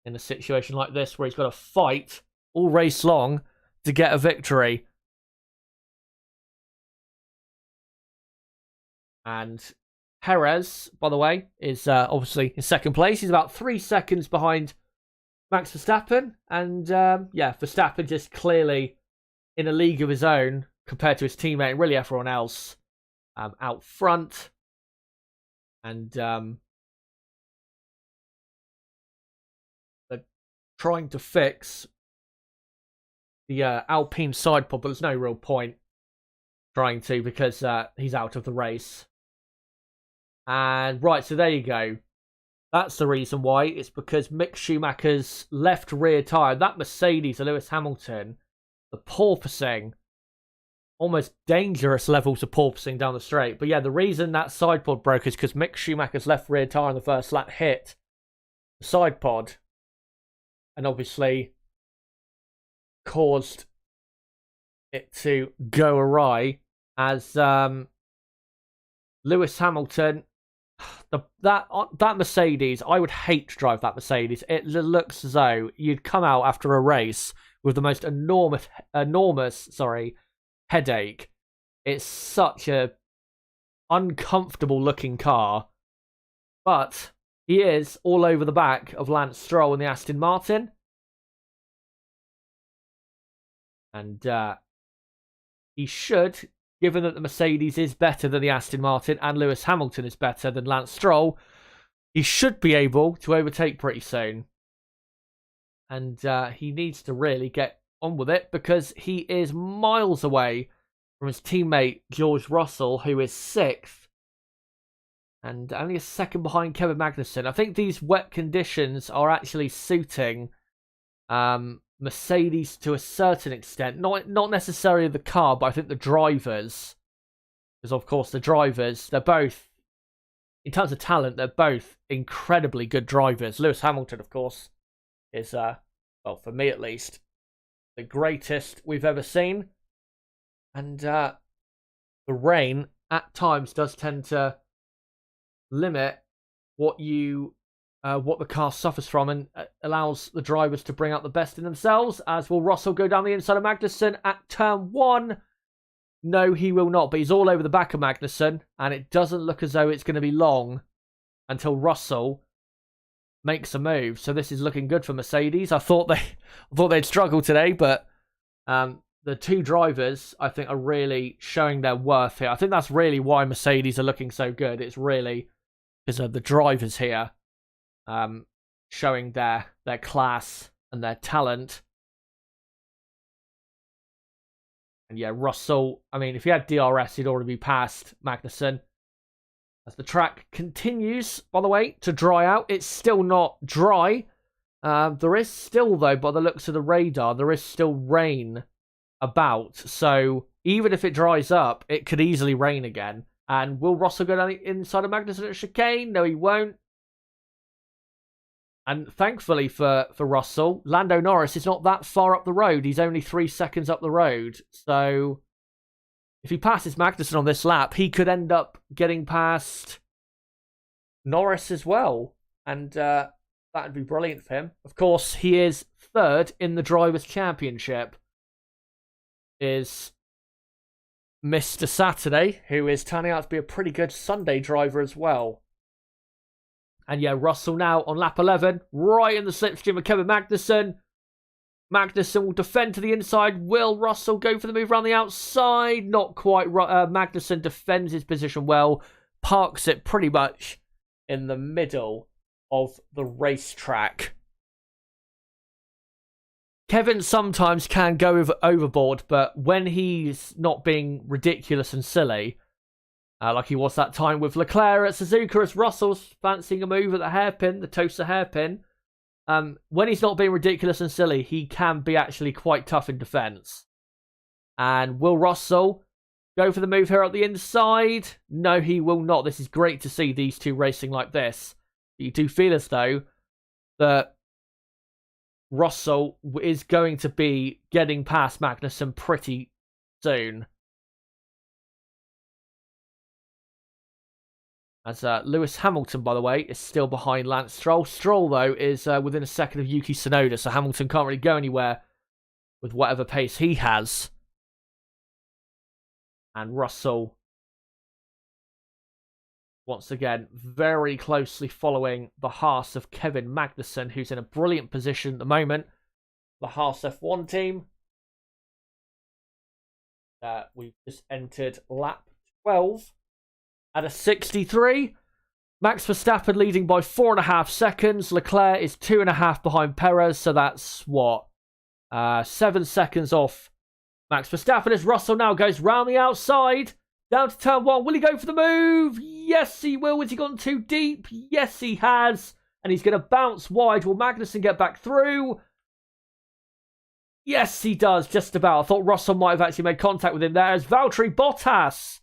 A: in a situation like this where he's got to fight all race long to get a victory. And Perez, by the way, is obviously in second place. He's about 3 seconds behind Max Verstappen. And Verstappen just clearly in a league of his own compared to his teammate and really everyone else out front. And they're trying to fix the Alpine side pod, but there's no real point trying to because he's out of the race. And right, so there you go. That's the reason why. It's because Mick Schumacher's left rear tyre, that Mercedes, Lewis Hamilton, the porpoising, almost dangerous levels of porpoising down the straight. But yeah, the reason that side pod broke is because Mick Schumacher's left rear tyre in the first lap hit the side pod and obviously caused it to go awry as Lewis Hamilton, that Mercedes, I would hate to drive that Mercedes. It looks as though you'd come out after a race with the most enormous headache. It's such a uncomfortable looking car, but he is all over the back of Lance Stroll in the Aston Martin, and he should, given that the Mercedes is better than the Aston Martin and Lewis Hamilton is better than Lance Stroll, he should be able to overtake pretty soon. And he needs to really get on with it because he is miles away from his teammate George Russell, who is 6th and only a second behind Kevin Magnussen. I think these wet conditions are actually suiting Mercedes to a certain extent, not necessarily the car, but I think the drivers, because of course the drivers, they're both, in terms of talent, they're both incredibly good drivers. Lewis Hamilton, of course, is well, for me at least, the greatest we've ever seen. And the rain at times does tend to limit what the car suffers from and allows the drivers to bring out the best in themselves, as will Russell go down the inside of Magnussen at turn 1. No, he will not, but he's all over the back of Magnussen, and it doesn't look as though it's going to be long until Russell makes a move. So this is looking good for Mercedes. I thought they'd struggle today, but the two drivers, I think, are really showing their worth here. I think that's really why Mercedes are looking so good. It's really because of the drivers here showing their class and their talent. And yeah, Russell, I mean, if he had DRS, he'd already be past Magnussen. As the track continues, by the way, to dry out, it's still not dry. There is still, though, by the looks of the radar, there is still rain about. So even if it dries up, it could easily rain again. And will Russell go down the inside of Magnussen at chicane? No, he won't. And thankfully for Russell, Lando Norris is not that far up the road. He's only 3 seconds up the road. So if he passes Magnussen on this lap, he could end up getting past Norris as well. And that would be brilliant for him. Of course, he is third in the Drivers' Championship. Is Mr. Saturday, who is turning out to be a pretty good Sunday driver as well. And yeah, Russell now on lap 11, right in the slipstream of Kevin Magnussen. Magnussen will defend to the inside. Will Russell go for the move around the outside? Not quite. Magnussen defends his position well, parks it pretty much in the middle of the racetrack. Kevin sometimes can go overboard, but when he's not being ridiculous and silly, like he was that time with Leclerc at Suzuka, as Russell's fancying a move at the hairpin, the toaster hairpin. When he's not being ridiculous and silly, he can be actually quite tough in defence. And will Russell go for the move here at the inside? No, he will not. This is great to see these two racing like this. But you do feel as though that Russell is going to be getting past Magnussen pretty soon. As Lewis Hamilton, by the way, is still behind Lance Stroll. Stroll, though, is within a second of Yuki Tsunoda, so Hamilton can't really go anywhere with whatever pace he has. And Russell, once again, very closely following the Haas of Kevin Magnussen, who's in a brilliant position at the moment. The Haas F1 team. We've just entered lap 12. At a 63, Max Verstappen leading by 4.5 seconds. Leclerc is 2.5 behind Perez, so that's what? 7 seconds off Max Verstappen as Russell now goes round the outside, down to turn 1. Will he go for the move? Yes, he will. Has he gone too deep? Yes, he has. And he's going to bounce wide. Will Magnussen get back through? Yes, he does, just about. I thought Russell might have actually made contact with him there as Valtteri Bottas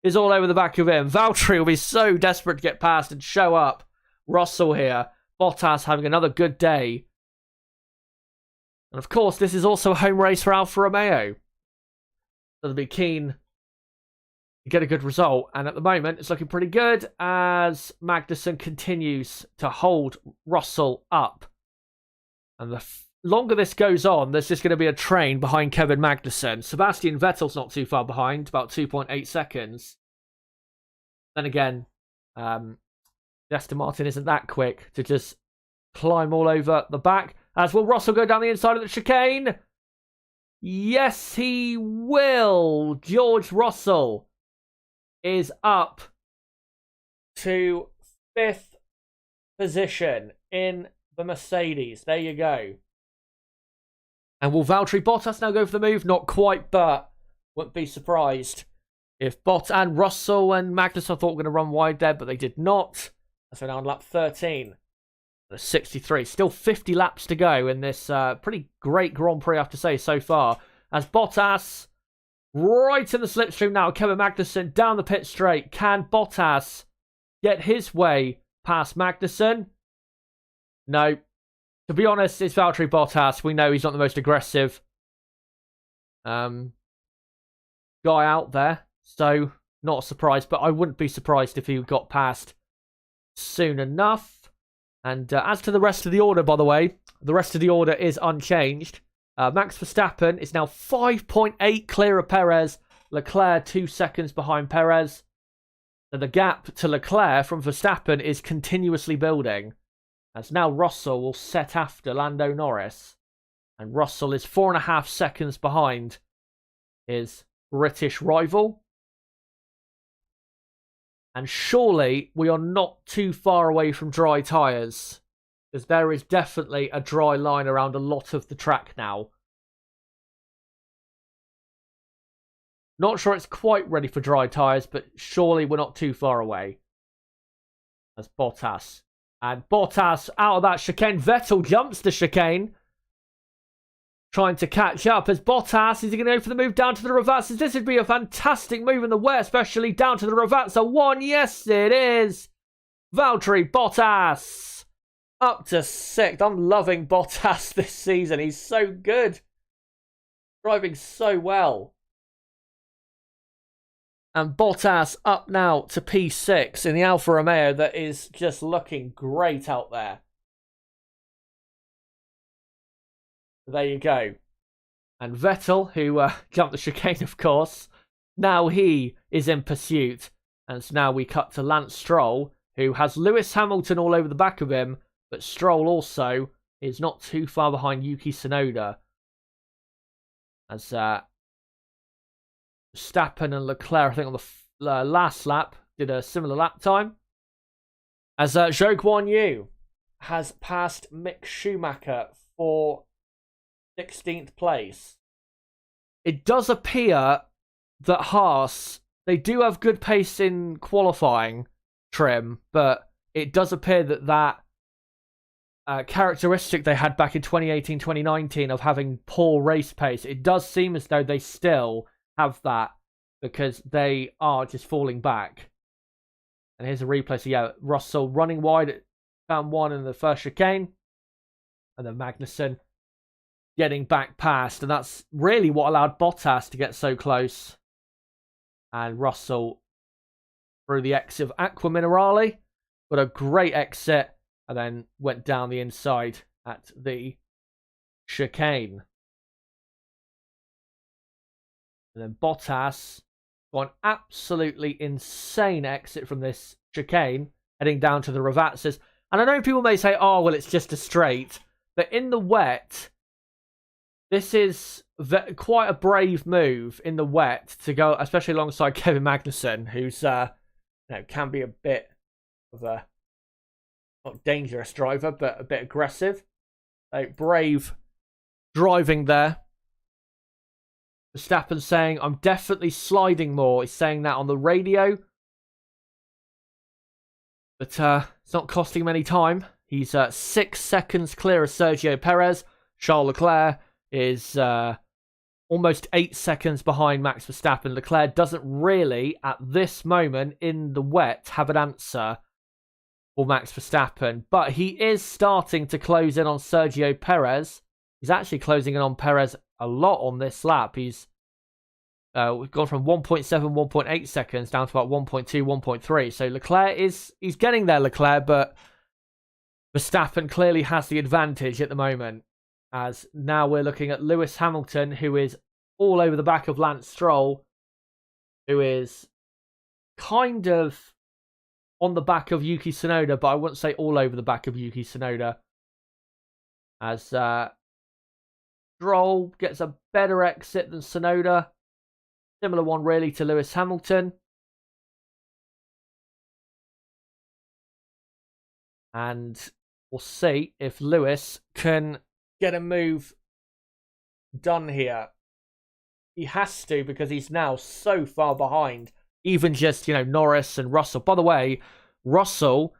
A: is all over the back of him. Valtteri will be so desperate to get past and show up Russell here. Bottas having another good day. And of course, this is also a home race for Alfa Romeo. So they'll be keen to get a good result. And at the moment, it's looking pretty good as Magnussen continues to hold Russell up. And the longer this goes on, there's just going to be a train behind Kevin Magnussen. Sebastian Vettel's not too far behind, about 2.8 seconds. Then again, Aston Martin isn't that quick to just climb all over the back. As will Russell go down the inside of the chicane? Yes, he will. George Russell is up to 5th position in the Mercedes. There you go. And will Valtteri Bottas now go for the move? Not quite, but wouldn't be surprised if Bottas and Russell and Magnussen I thought were going to run wide there, but they did not. So now on lap 13. 63. Still 50 laps to go in this pretty great Grand Prix, I have to say, so far. As Bottas right in the slipstream now. Kevin Magnussen down the pit straight. Can Bottas get his way past Magnussen? No. To be honest, it's Valtteri Bottas. We know he's not the most aggressive guy out there. So, not a surprise. But I wouldn't be surprised if he got past soon enough. And as to the rest of the order, by the way, the rest of the order is unchanged. Max Verstappen is now 5.8 clear of Perez, Leclerc 2 seconds behind Perez. So the gap to Leclerc from Verstappen is continuously building. As now Russell will set after Lando Norris. And Russell is 4.5 seconds behind his British rival. And surely we are not too far away from dry tyres, because there is definitely a dry line around a lot of the track now. Not sure it's quite ready for dry tyres, but surely we're not too far away. As Bottas. And Bottas out of that chicane. Vettel jumps the chicane. Trying to catch up as Bottas. Is he going to go for the move down to the Ravazza? This would be a fantastic move in the wet, especially down to the Ravazza. 1, yes it is. Valtteri Bottas. Up to 6th. I'm loving Bottas this season. He's so good. Driving so well. And Bottas up now to P6 in the Alfa Romeo that is just looking great out there. There you go. And Vettel, who jumped the chicane, of course, now he is in pursuit. And so now we cut to Lance Stroll, who has Lewis Hamilton all over the back of him, but Stroll also is not too far behind Yuki Tsunoda. As Verstappen and Leclerc, I think on the last lap, did a similar lap time. As Zhou Guanyu has passed Mick Schumacher for 16th place. It does appear that Haas, they do have good pace in qualifying trim, but it does appear that characteristic they had back in 2018-2019 of having poor race pace, it does seem as though they still have that because they are just falling back. And here's a replay. So yeah, Russell running wide at turn 1 in the first chicane, and then Magnussen getting back past, and that's really what allowed Bottas to get so close. And Russell through the exit of Aqua Minerale, but a great exit, and then went down the inside at the chicane. And then Bottas got an absolutely insane exit from this chicane, heading down to the Ravazzas. And I know people may say, oh, well, it's just a straight, but in the wet, this is quite a brave move in the wet to go, especially alongside Kevin Magnussen, who's can be a bit of a not dangerous driver, but a bit aggressive. Brave driving there. Verstappen saying, "I'm definitely sliding more." He's saying that on the radio, but it's not costing him any time. He's 6 seconds clear of Sergio Perez. Charles Leclerc is almost 8 seconds behind Max Verstappen. Leclerc doesn't really, at this moment in the wet, have an answer for Max Verstappen. But he is starting to close in on Sergio Perez. He's actually closing in on Perez a lot on this lap. He's we've gone from 1.7, 1.8 seconds down to about 1.2, 1.3. So Leclerc he's getting there, Leclerc, but Verstappen clearly has the advantage at the moment. As now we're looking at Lewis Hamilton, who is all over the back of Lance Stroll, who is kind of on the back of Yuki Tsunoda, but I wouldn't say all over the back of Yuki Tsunoda. As Stroll gets a better exit than Tsunoda. Similar one really to Lewis Hamilton. And we'll see if Lewis can get a move done here. He has to, because he's now so far behind. Even just, Norris and Russell. By the way, Russell,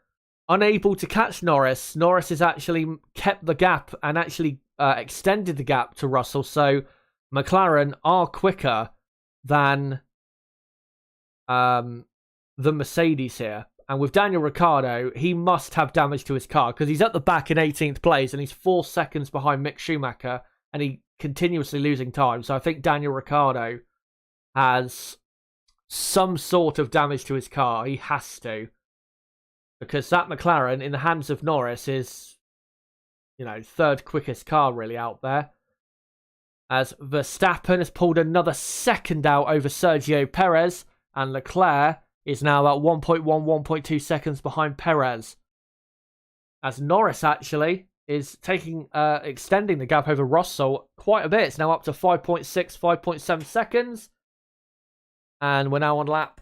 A: unable to catch Norris. Norris has actually kept the gap and actually extended the gap to Russell. So McLaren are quicker than the Mercedes here. And with Daniel Ricciardo, he must have damage to his car because he's at the back in 18th place and he's 4 seconds behind Mick Schumacher and he continuously losing time. So I think Daniel Ricciardo has some sort of damage to his car. He has to. Because that McLaren in the hands of Norris is, third quickest car really out there. as Verstappen has pulled another second out over Sergio Perez, and Leclerc is now about 1.1, 1.2 seconds behind Perez. As Norris actually is extending the gap over Russell quite a bit. It's now up to 5.6, 5.7 seconds. And we're now on lap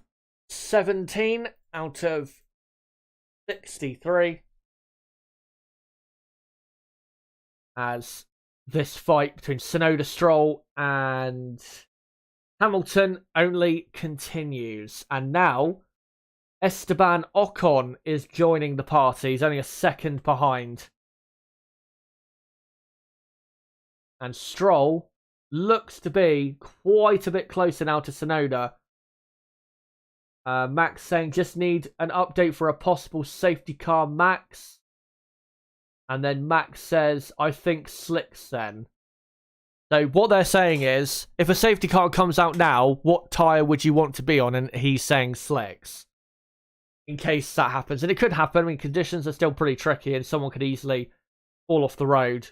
A: 17 out of 63. As this fight between Tsunoda, Stroll and Hamilton only continues. And now Esteban Ocon is joining the party. He's only a second behind. And Stroll looks to be quite a bit closer now to Tsunoda. Max saying just need an update for a possible safety car, Max. And then Max says, I think slicks then. So what they're saying is, if a safety car comes out now, what tyre would you want to be on? And he's saying slicks. In case that happens. And it could happen. I mean, conditions are still pretty tricky and someone could easily fall off the road.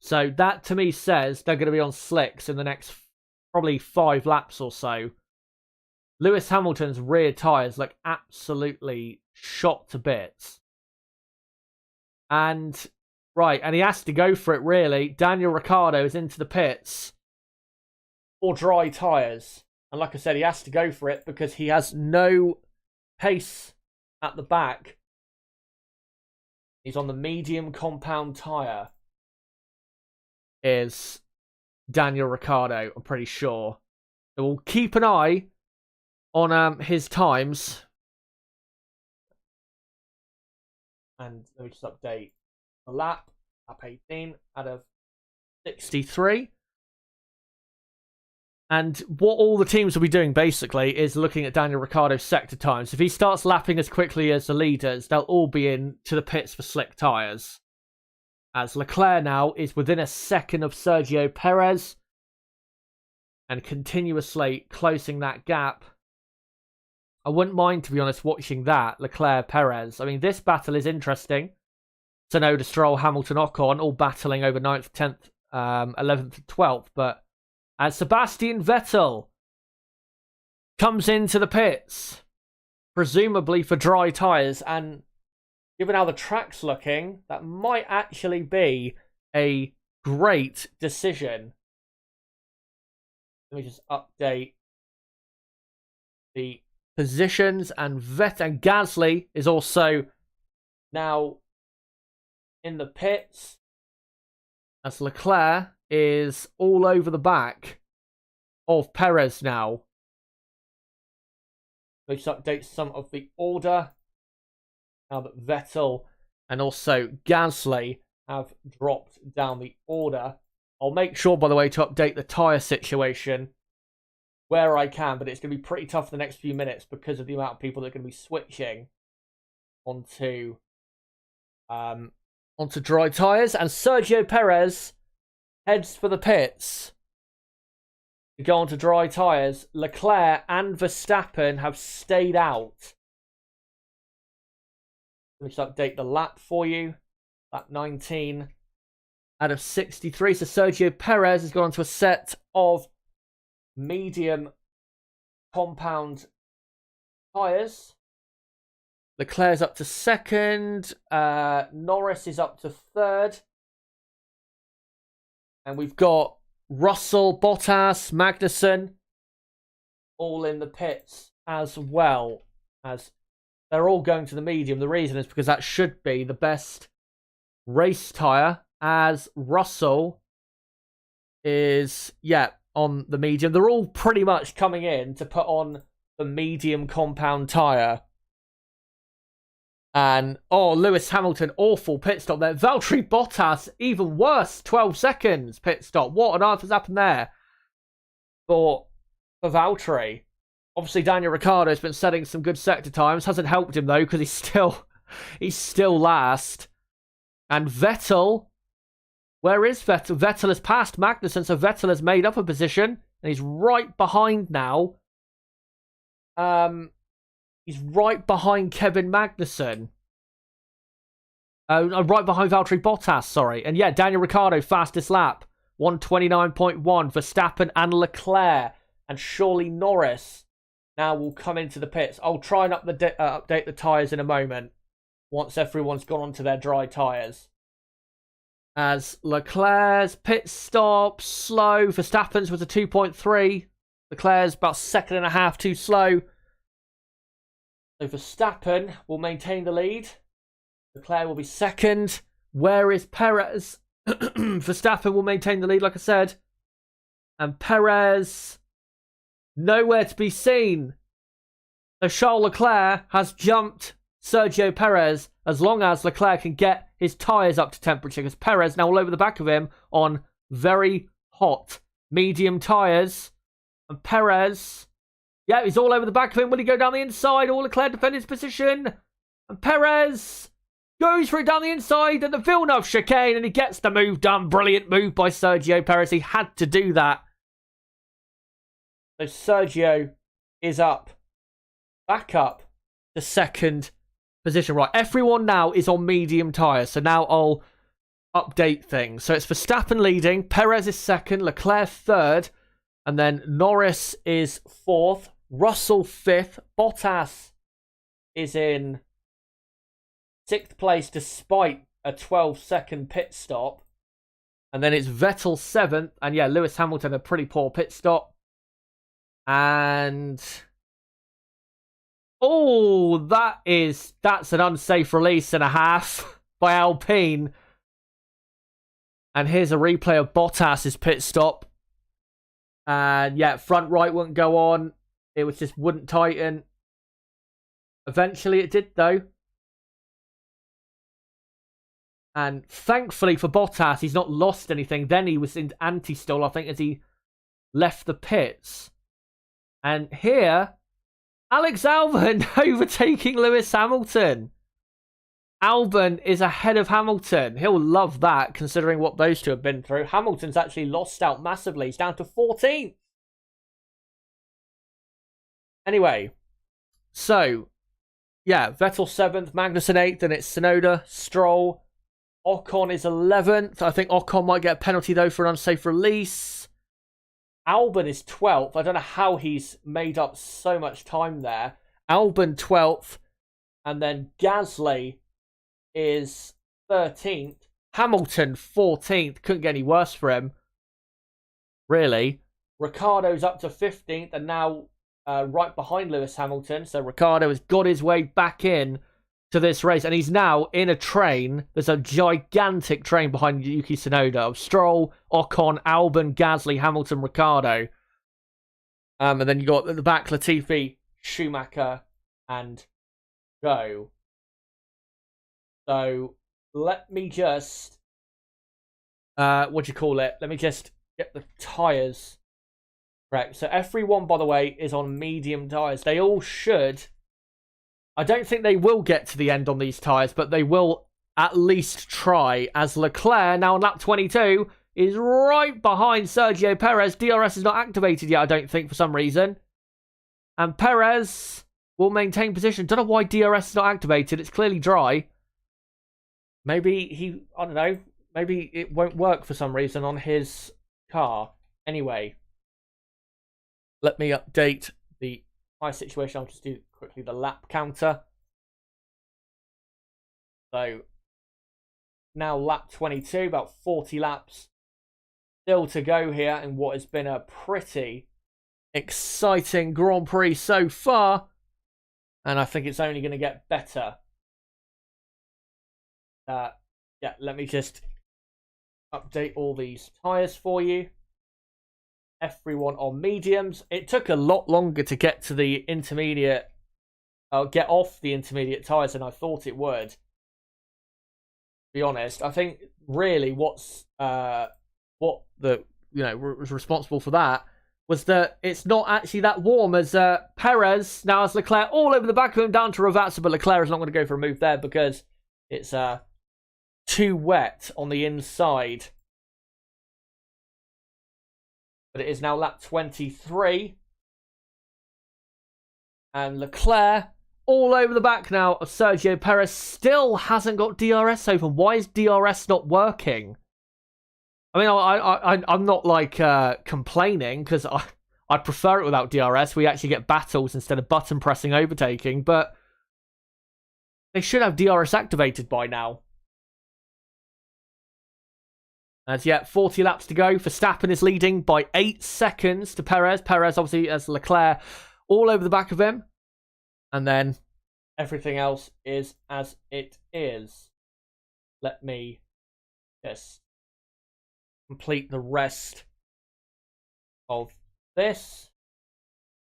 A: So that to me says they're going to be on slicks in the next probably 5 laps or so. Lewis Hamilton's rear tyres look absolutely shot to bits. And, right, and he has to go for it, really. Daniel Ricciardo is into the pits for dry tyres. And like I said, he has to go for it because he has no pace at the back. He's on the medium compound tyre. Is Daniel Ricciardo, I'm pretty sure. So we'll keep an eye on his times. And let me just update the lap 18 out of 63. And what all the teams will be doing basically is looking at Daniel Ricciardo's sector times. If he starts lapping as quickly as the leaders, they'll all be in to the pits for slick tyres. As Leclerc now is within a second of Sergio Perez and continuously closing that gap. I wouldn't mind, to be honest, watching that, Leclerc-Perez. I mean, this battle is interesting. Tsunoda, Stroll, Hamilton, Ocon, all battling over 9th, 10th, 11th, and 12th. But as Sebastian Vettel comes into the pits, presumably for dry tyres, and given how the track's looking, that might actually be a great decision. Let me just update the positions, and Gasly is also now in the pits as Leclerc is all over the back of Perez now. Let me just update some of the order. Now that Vettel and also Gasly have dropped down the order. I'll make sure, by the way, to update the tyre situation where I can, but it's going to be pretty tough for the next few minutes because of the amount of people that are going to be switching onto dry tyres. And Sergio Perez heads for the pits to go onto dry tyres. Leclerc and Verstappen have stayed out. Let me just update the lap for you. Lap 19 out of 63. So Sergio Perez has gone onto a set of medium compound tyres. Leclerc's up to second. Norris is up to third. And we've got Russell, Bottas, Magnussen all in the pits as well. As they're all going to the medium. The reason is because that should be the best race tyre, as Russell is, on the medium. They're all pretty much coming in to put on the medium compound tyre. And, Lewis Hamilton, awful pit stop there. Valtteri Bottas, even worse, 12 seconds pit stop. What on earth has happened there for Valtteri? Obviously, Daniel Ricciardo has been setting some good sector times. Hasn't helped him, though, because he's still last. And Vettel, where is Vettel? Vettel has passed Magnussen, so Vettel has made up a position. And he's right behind now. He's right behind Kevin Magnussen. Right behind Valtteri Bottas, sorry. And yeah, Daniel Ricciardo, fastest lap. 129.1. Verstappen and Leclerc. And surely Norris now will come into the pits. I'll try and update the tyres in a moment once everyone's gone onto their dry tyres. As Leclerc's pit stop, slow. Verstappen's was a 2.3. Leclerc's about 1.5 seconds too slow. So Verstappen will maintain the lead. Leclerc will be second. Where is Perez? Verstappen will maintain the lead, like I said. And Perez, nowhere to be seen. So Charles Leclerc has jumped Sergio Perez as long as Leclerc can get his tyres up to temperature, because Perez now all over the back of him on very hot medium tyres. And Perez, yeah, he's all over the back of him. Will he go down the inside? Or Leclerc defend his position? And Perez goes for it down the inside at the Villeneuve chicane, and he gets the move done. Brilliant move by Sergio Perez. He had to do that. So Sergio is up. Back up to second position. Right, everyone now is on medium tyres. So now I'll update things. So it's Verstappen leading. Perez is second. Leclerc third. And then Norris is fourth. Russell fifth. Bottas is in sixth place despite a 12-second pit stop. And then it's Vettel seventh. And yeah, Lewis Hamilton, a pretty poor pit stop. And oh, that's an unsafe release and a half by Alpine. And here's a replay of Bottas's pit stop. And yeah, front right wouldn't go on. It was just wouldn't tighten. Eventually it did though. And thankfully for Bottas, he's not lost anything. Then he was in anti-stall, I think, as he left the pits. And here, Alex Alvin overtaking Lewis Hamilton. Albon is ahead of Hamilton. He'll love that, considering what those two have been through. Hamilton's actually lost out massively. He's down to 14th. Anyway, so, yeah, Vettel 7th, Magnussen 8th, and it's Tsunoda, Stroll. Ocon is 11th. I think Ocon might get a penalty, though, for an unsafe release. Albon is 12th. I don't know how he's made up so much time there. Albon 12th. And then Gasly is 13th. Hamilton 14th. Couldn't get any worse for him, really. Ricciardo's up to 15th and now right behind Lewis Hamilton. So Ricciardo has got his way back in to this race. And he's now in a train. There's a gigantic train behind Yuki Tsunoda of Stroll, Ocon, Albon, Gasly, Hamilton, Ricciardo. And then you got at the back Latifi, Schumacher, and Joe. So let me just Let me just get the tyres correct. So everyone, by the way, is on medium tyres. They all should. I don't think they will get to the end on these tyres, but they will at least try, as Leclerc, now on lap 22, is right behind Sergio Perez. DRS is not activated yet, I don't think, for some reason. And Perez will maintain position. Don't know why DRS is not activated. It's clearly dry. Maybe I don't know. Maybe it won't work for some reason on his car. Anyway, let me update the tyre situation. I'll just do quickly the lap counter. So, now lap 22, about 40 laps still to go here in what has been a pretty exciting Grand Prix so far. And I think it's only going to get better. Yeah, let me just update all these tyres for you. Everyone on mediums. It took a lot longer to get to the intermediate, get off the intermediate tyres than I thought it would. To be honest, I think really what was responsible for that was that it's not actually that warm, as Perez now has Leclerc all over the back of him down to Ravazza, but Leclerc is not going to go for a move there because it's too wet on the inside. But it is now lap 23. And Leclerc all over the back now of Sergio Perez. Still hasn't got DRS open. Why is DRS not working? I mean, I'm not like complaining because I prefer it without DRS. We actually get battles instead of button pressing overtaking, but they should have DRS activated by now. As yet, 40 laps to go. Verstappen is leading by 8 seconds to Perez. Perez, obviously, as Leclerc all over the back of him. And then everything else is as it is. Let me just complete the rest of this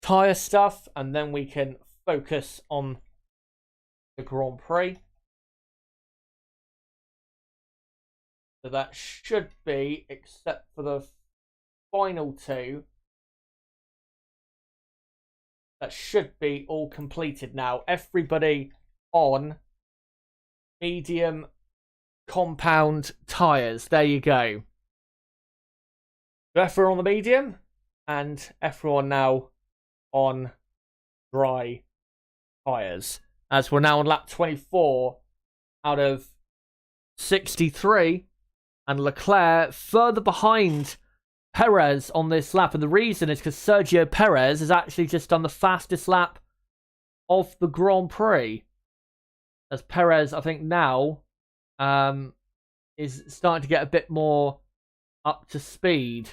A: tyre stuff, and then we can focus on the Grand Prix. So that should be, except for the final two, that should be all completed now. Everybody on medium compound tyres. There you go. Everyone on the medium, and everyone now on dry tyres. As we're now on lap 24 out of 63. And Leclerc further behind Perez on this lap. And the reason is because Sergio Perez has actually just done the fastest lap of the Grand Prix. As Perez, I think now, is starting to get a bit more up to speed.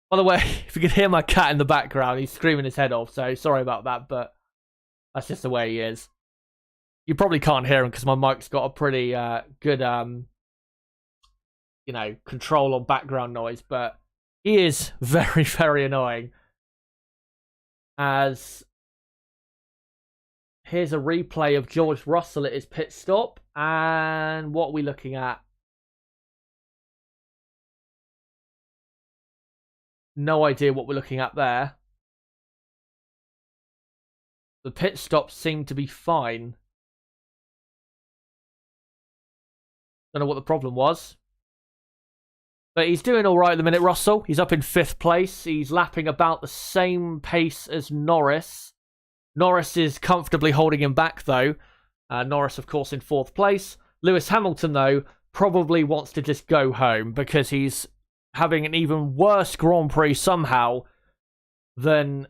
A: By the way, if you can hear my cat in the background, he's screaming his head off. So sorry about that, but that's just the way he is. You probably can't hear him because my mic's got a pretty good... control on background noise, but he is very, very annoying. As here's a replay of George Russell at his pit stop, and what are we looking at? No idea what we're looking at there. The pit stops seem to be fine. Don't know what the problem was. But he's doing all right at the minute, Russell. He's up in 5th place. He's lapping about the same pace as Norris. Norris is comfortably holding him back, though. Norris, of course, in 4th place. Lewis Hamilton, though, probably wants to just go home because he's having an even worse Grand Prix somehow than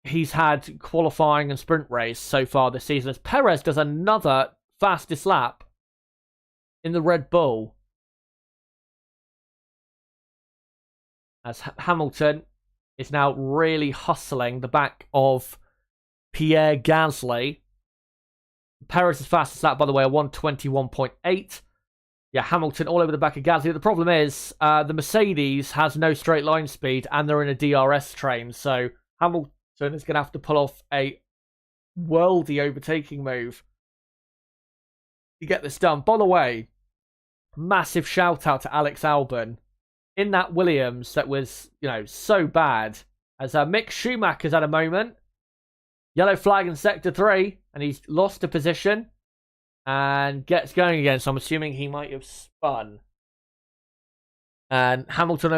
A: he's had qualifying and sprint race so far this season. As Perez does another fastest lap in the Red Bull. As Hamilton is now really hustling the back of Pierre Gasly. Perez's fastest lap, by the way, a 1:21.8. Yeah, Hamilton all over the back of Gasly. The problem is the Mercedes has no straight line speed and they're in a DRS train. So Hamilton is going to have to pull off a worldy overtaking move to get this done. By the way, massive shout out to Alex Albin. In that Williams that was, so bad. As Mick Schumacher's had a moment. Yellow flag in Sector 3. And he's lost a position. And gets going again. So I'm assuming he might have spun. And Hamilton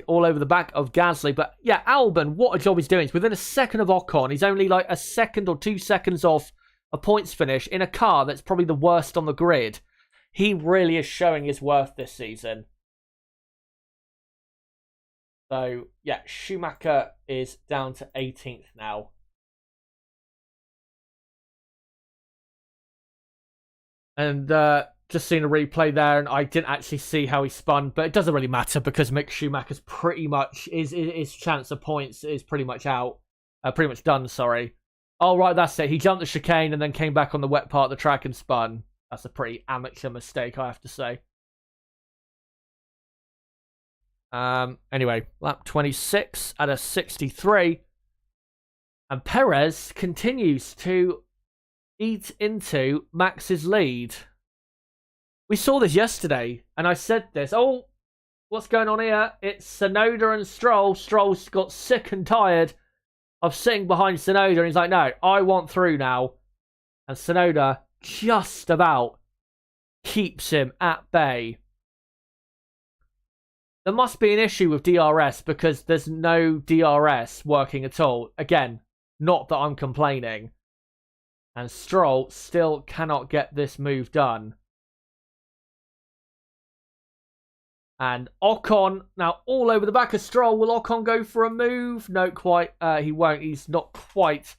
A: all over the back of Gasly. But yeah, Albin, what a job he's doing. It's within a second of Ocon. He's only like a second or 2 seconds off a points finish in a car that's probably the worst on the grid. He really is showing his worth this season. So, yeah, Schumacher is down to 18th now. And just seen a replay there, and I didn't actually see how he spun, but it doesn't really matter because Mick Schumacher's pretty much, his chance of points is pretty much out. Pretty much done, sorry. Oh, right, that's it. He jumped the chicane and then came back on the wet part of the track and spun. That's a pretty amateur mistake, I have to say. Anyway, lap 26 at a 63. And Perez continues to eat into Max's lead. We saw this yesterday, and I said this. Oh, what's going on here? It's Tsunoda and Stroll. Stroll's got sick and tired of sitting behind Tsunoda, and he's like, no, I want through now. And Tsunoda just about keeps him at bay. There must be an issue with DRS because there's no DRS working at all. Again, not that I'm complaining. And Stroll still cannot get this move done. And Ocon now all over the back of Stroll. Will Ocon go for a move? No, quite. He won't. He's not quite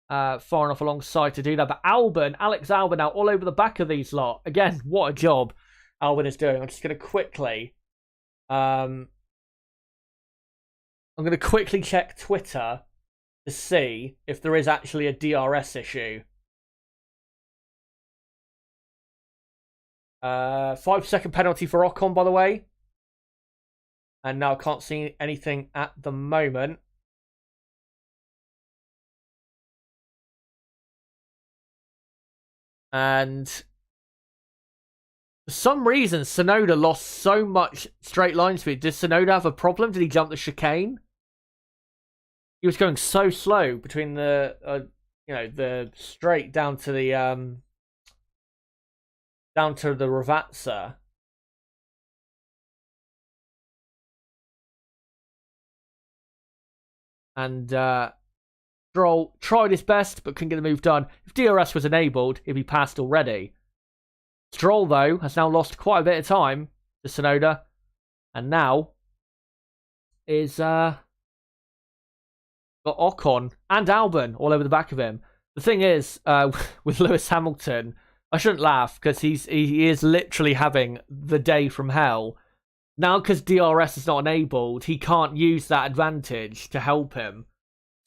A: far enough alongside to do that. But Alex Albin now all over the back of these lot. Again, what a job Albin is doing. I'm just going to quickly... I'm going to quickly check Twitter to see if there is actually a DRS issue. 5-second penalty for Ocon, by the way. And now I can't see anything at the moment. And for some reason, Tsunoda lost so much straight line speed. Did Tsunoda have a problem? Did he jump the chicane? He was going so slow between the, the straight down to the Ravazza. And Stroll tried his best, but couldn't get the move done. If DRS was enabled, he'd be passed already. Stroll, though, has now lost quite a bit of time to Tsunoda. And now is got Ocon and Albin all over the back of him. The thing is, with Lewis Hamilton, I shouldn't laugh because he is literally having the day from hell. Now, because DRS is not enabled, he can't use that advantage to help him.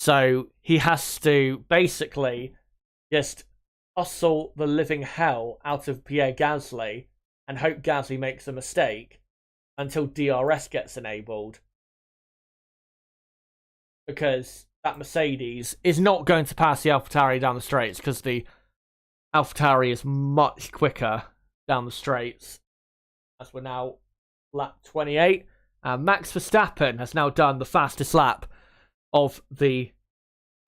A: So he has to basically just hustle the living hell out of Pierre Gasly and hope Gasly makes a mistake until DRS gets enabled. Because that Mercedes is not going to pass the AlphaTauri down the straights because the AlphaTauri is much quicker down the straights. As we're now lap 28. Max Verstappen has now done the fastest lap of the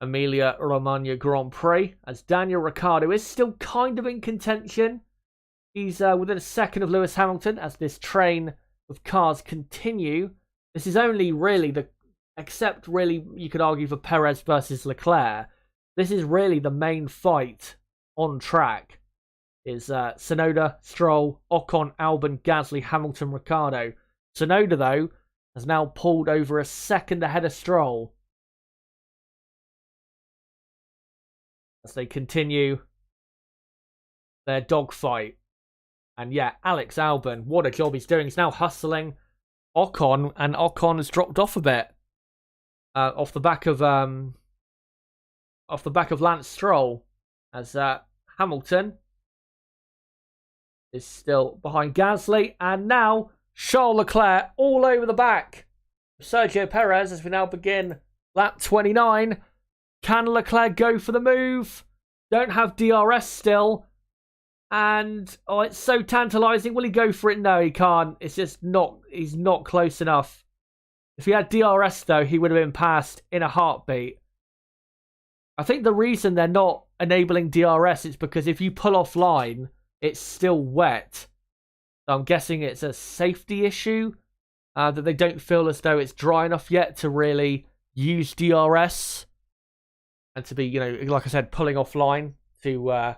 A: Emilia Romagna Grand Prix, as Daniel Ricciardo is still kind of in contention. He's within a second of Lewis Hamilton as this train of cars continue. This is only really except really you could argue for Perez versus Leclerc. This is really the main fight on track. Is Tsunoda, Stroll, Ocon, Albin, Gasly, Hamilton, Ricciardo. Tsunoda, though, has now pulled over a second ahead of Stroll. As they continue their dogfight. And yeah, Alex Albin, what a job he's doing. He's now hustling Ocon, and Ocon has dropped off a bit. Off the back of Lance Stroll. As Hamilton is still behind Gasly, and now Charles Leclerc all over the back of Sergio Perez as we now begin lap 29. Can Leclerc go for the move? Don't have DRS still, and it's so tantalizing. Will he go for it? No, he can't. It's just not. He's not close enough. If he had DRS though, he would have been passed in a heartbeat. I think the reason they're not enabling DRS is because if you pull offline, it's still wet. So I'm guessing it's a safety issue that they don't feel as though it's dry enough yet to really use DRS and to be, like I said, pulling offline to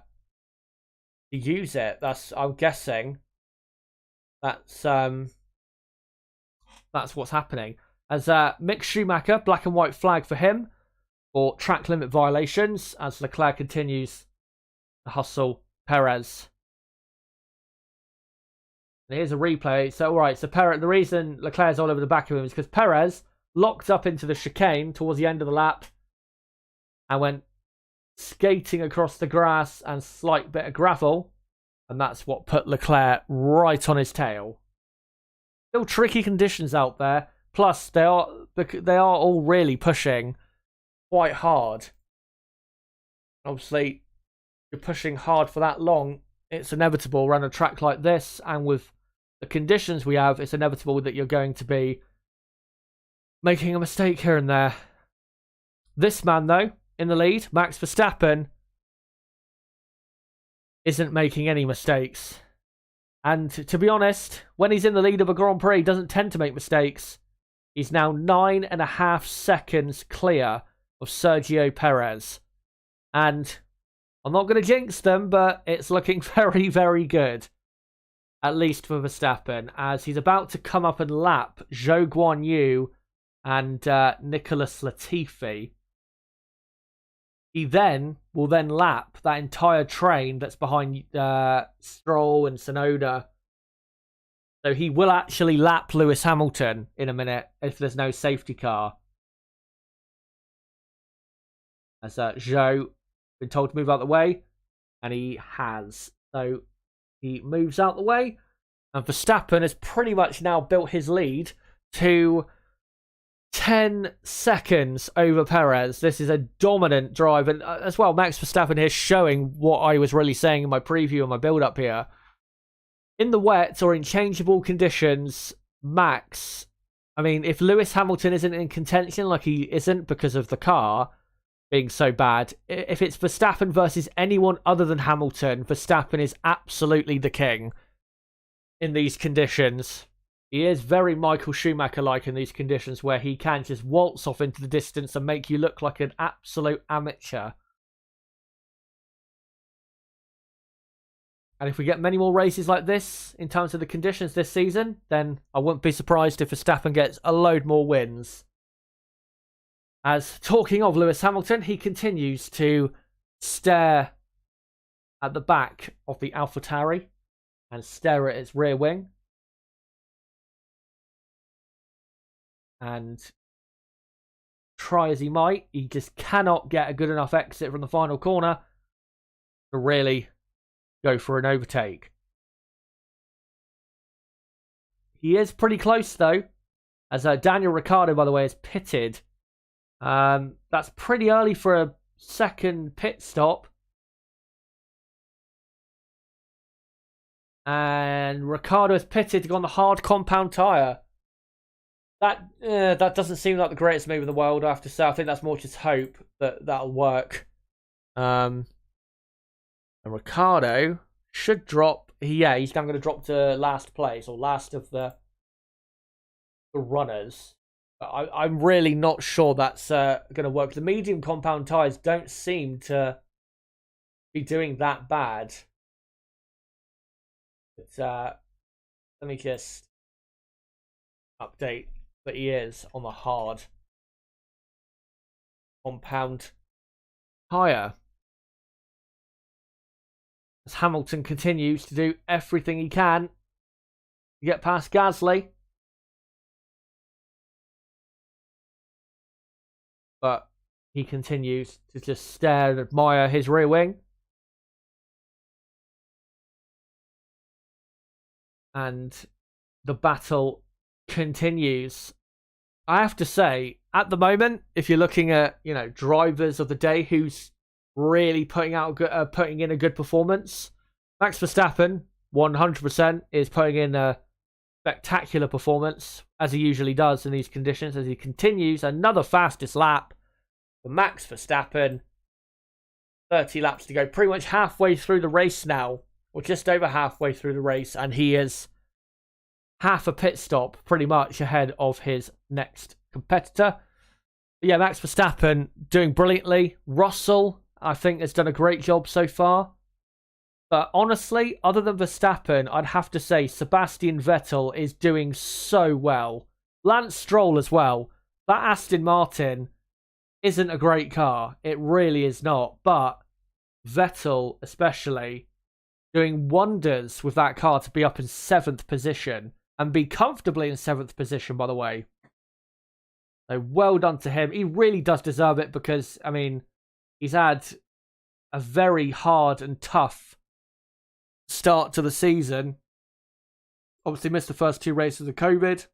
A: use it. I'm guessing that's what's happening. As Mick Schumacher, black and white flag for him for track limit violations as Leclerc continues to hustle Perez. And here's a replay. So, alright, so Perez, the reason Leclerc's all over the back of him is because Perez locked up into the chicane towards the end of the lap and went skating across the grass and slight bit of gravel. And that's what put Leclerc right on his tail. Still tricky conditions out there. Plus, they are all really pushing quite hard. Obviously, you're pushing hard for that long. It's inevitable around a track like this, and with the conditions we have, it's inevitable that you're going to be making a mistake here and there. This man, though, in the lead, Max Verstappen, isn't making any mistakes. And to be honest, when he's in the lead of a Grand Prix, he doesn't tend to make mistakes. He's now 9.5 seconds clear of Sergio Perez. And I'm not going to jinx them, but it's looking very, very good. at least for Verstappen, as he's about to come up and lap Zhou Guanyu and Nicholas Latifi. He will then lap that entire train that's behind Stroll and Tsunoda. So he will actually lap Lewis Hamilton in a minute if there's no safety car. As Zhou been told to move out the way, and he has. So he moves out the way, and Verstappen has pretty much now built his lead to 10 seconds over Perez. This is a dominant drive, and as well, Max Verstappen here showing what I was really saying in my preview and my build-up here. In the wet or in changeable conditions, Max, I mean, if Lewis Hamilton isn't in contention like he isn't because of the car being so bad, if it's Verstappen versus anyone other than Hamilton, Verstappen is absolutely the king in these conditions. He is very Michael Schumacher-like in these conditions where he can just waltz off into the distance and make you look like an absolute amateur. And if we get many more races like this in terms of the conditions this season, then I wouldn't be surprised if Verstappen gets a load more wins. As talking of Lewis Hamilton, he continues to stare at the back of the AlphaTauri and stare at its rear wing. And try as he might, he just cannot get a good enough exit from the final corner to really go for an overtake. He is pretty close though, as Daniel Ricciardo, by the way, is pitted. That's pretty early for a second pit stop. And Ricciardo is pitted to go on the hard compound tyre. That doesn't seem like the greatest move in the world, I have to say. I think that's more just hope that that'll work. And Ricciardo should drop. Yeah, he's now going to drop to last place, or last of the runners. I'm really not sure that's going to work. The medium compound tyres don't seem to be doing that bad. But let me just update that he is on the hard compound tyre. As Hamilton continues to do everything he can to get past Gasly. But he continues to just stare and admire his rear wing. And the battle continues. I have to say, at the moment, if you're looking at, drivers of the day who's really putting in a good performance, Max Verstappen 100% is putting in a spectacular performance, as he usually does in these conditions, as he continues another fastest lap for Max Verstappen. 30 laps to go, pretty much halfway through the race now, or just over halfway through the race, and he is half a pit stop pretty much ahead of his next competitor. But yeah, Max Verstappen doing brilliantly. Russell, I think, has done a great job so far. But honestly, other than Verstappen, I'd have to say Sebastian Vettel is doing so well. Lance Stroll as well. That Aston Martin isn't a great car. It really is not. But Vettel especially doing wonders with that car to be up in 7th position. And be comfortably in 7th position, by the way. So well done to him. He really does deserve it because, he's had a very hard and tough start to the season. Obviously missed the first 2 races of COVID.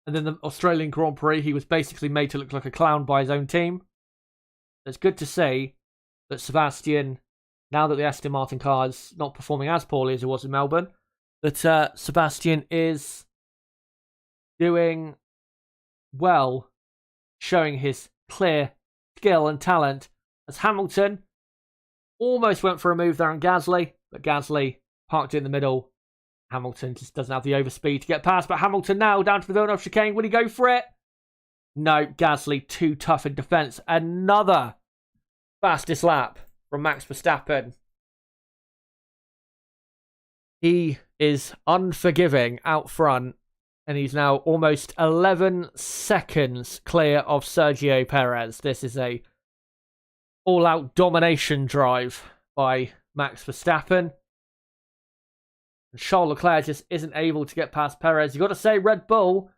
A: And then the Australian Grand Prix, he was basically made to look like a clown by his own team. It's good to see that Sebastian, now that the Aston Martin car is not performing as poorly as it was in Melbourne, that Sebastian is doing well, showing his clear skill and talent, as Hamilton almost went for a move there on Gasly, but Gasly parked it in the middle. Hamilton just doesn't have the overspeed to get past, but Hamilton now down to the Villeneuve chicane. Will he go for it? No, Gasly too tough in defence. Another fastest lap from Max Verstappen. He is unforgiving out front, and he's now almost 11 seconds clear of Sergio Perez. This is a all-out domination drive by Max Verstappen. And Charles Leclerc just isn't able to get past Perez. You've got to say, Red Bull,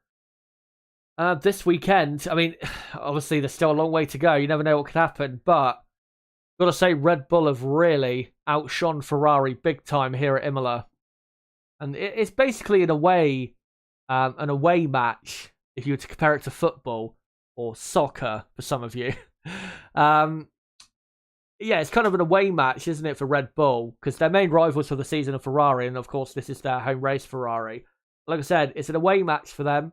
A: this weekend, I mean, obviously there's still a long way to go. You never know what could happen, but got to say Red Bull have really outshone Ferrari big time here at Imola. And it's basically an away match, if you were to compare it to football or soccer for some of you. Yeah, it's kind of an away match, isn't it, for Red Bull? Because their main rivals for the season are Ferrari, and of course this is their home race, Ferrari. Like I said, it's an away match for them,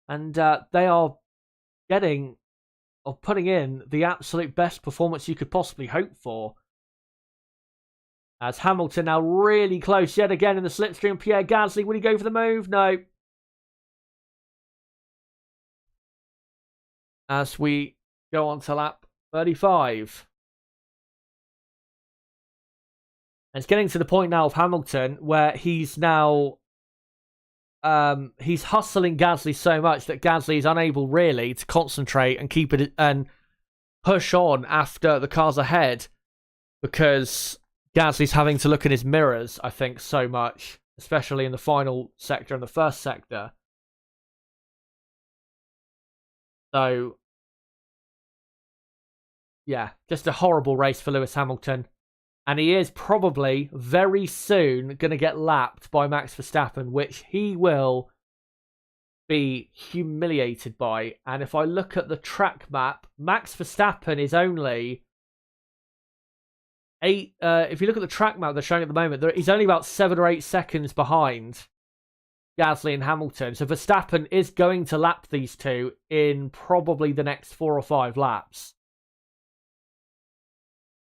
A: and they are putting in the absolute best performance you could possibly hope for. As Hamilton now really close yet again in the slipstream. Pierre Gasly, will he go for the move? No. As we go on to lap 35. And it's getting to the point now of Hamilton where he's now he's hustling Gasly so much that Gasly is unable really to concentrate and keep it and push on after the cars ahead, because Gasly's having to look in his mirrors, I think, so much, especially in the final sector and the first sector. So, yeah, just a horrible race for Lewis Hamilton. And he is probably very soon going to get lapped by Max Verstappen, which he will be humiliated by. And if I look at the track map, Max Verstappen is only if you look at the track map they're showing at the moment, he's only about 7 or 8 seconds behind Gasly and Hamilton. So Verstappen is going to lap these two in probably the next 4 or 5 laps.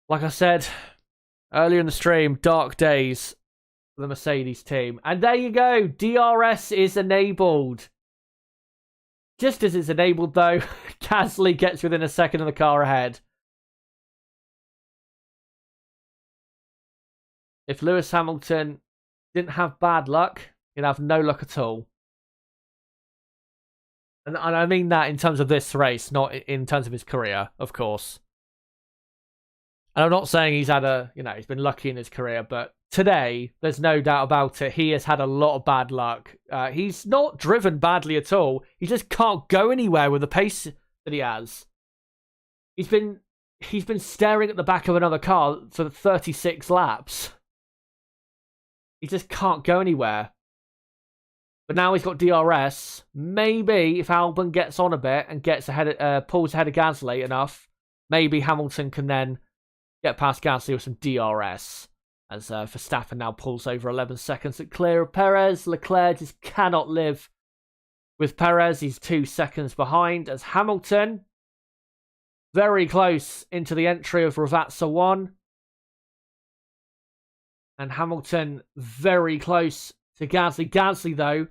A: Like I said earlier in the stream, dark days for the Mercedes team. And there you go, DRS is enabled. Just as it's enabled, though, Gasly gets within a second of the car ahead. If Lewis Hamilton didn't have bad luck, he'd have no luck at all. And I mean that in terms of this race, not in terms of his career, of course. And I'm not saying he's had he's been lucky in his career, but today, there's no doubt about it, he has had a lot of bad luck. He's not driven badly at all. He just can't go anywhere with the pace that he has. He's been staring at the back of another car for 36 laps. He just can't go anywhere. But now he's got DRS. Maybe if Alvin gets on a bit and gets ahead, pulls ahead of Gasly enough, maybe Hamilton can then get past Gasly with some DRS. As Verstappen now pulls over 11 seconds at clear of Perez. Leclerc just cannot live with Perez. He's 2 seconds behind. As Hamilton, very close into the entry of Ravazza 1. And Hamilton very close to Gasly. Gasly, though,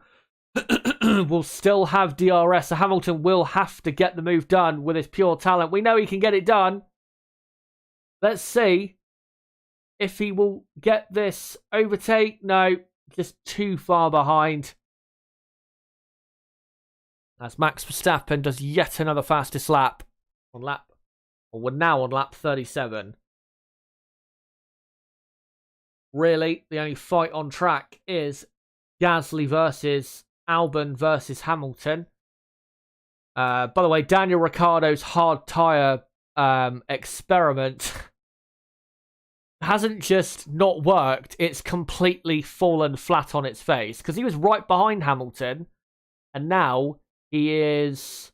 A: will still have DRS. So Hamilton will have to get the move done with his pure talent. We know he can get it done. Let's see if he will get this overtake. No, just too far behind. As Max Verstappen does yet another fastest lap. We're now on lap 37. Really, the only fight on track is Gasly versus Albon versus Hamilton. By the way, Daniel Ricciardo's hard tyre experiment hasn't just not worked, it's completely fallen flat on its face. Because he was right behind Hamilton, and now he is,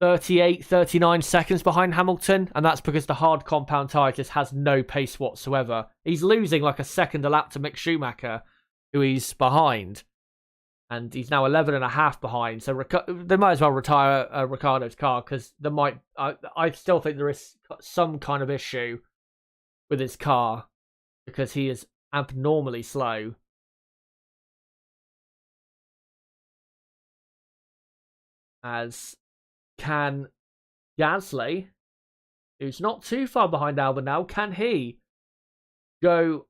A: 38, 39 seconds behind Hamilton, and that's because the hard compound tyre just has no pace whatsoever. He's losing like a second a lap to Mick Schumacher, who he's behind. And he's now 11 and a half behind, so they might as well retire Ricciardo's car, because I still think there is some kind of issue with his car, because he is abnormally slow. As can Gasly, who's not too far behind Alvin now, can he go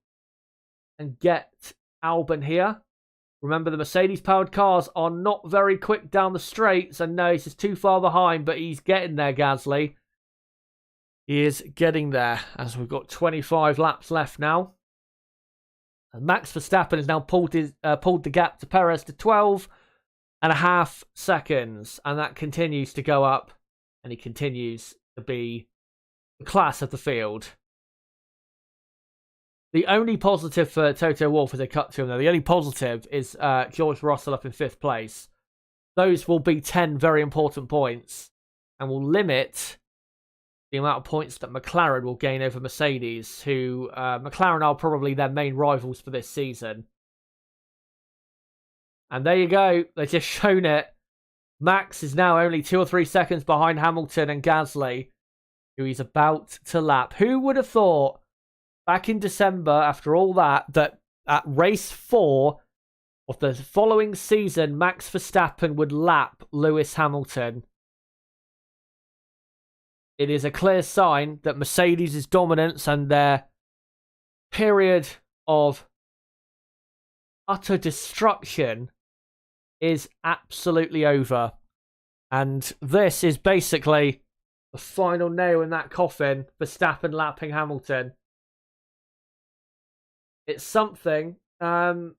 A: and get Alvin here. Remember, the Mercedes-powered cars are not very quick down the straight, so no, he's just too far behind, but he's getting there, Gasly. He is getting there, as we've got 25 laps left now. And Max Verstappen has now pulled the gap to Perez to 12.5 seconds, and that continues to go up, and he continues to be the class of the field. The only positive for Toto Wolff as they cut to him, though, the only positive is George Russell up in 5th place. Those will be 10 very important points and will limit the amount of points that McLaren will gain over Mercedes, who McLaren are probably their main rivals for this season. And there you go. They've just shown it. Max is now only 2 or 3 seconds behind Hamilton and Gasly, who he's about to lap. Who would have thought back in December, after all that at race 4 of the following season, Max Verstappen would lap Lewis Hamilton? It is a clear sign that Mercedes' dominance and their period of utter destruction is absolutely over. And this is basically the final nail in that coffin, Verstappen lapping Hamilton. It's something, in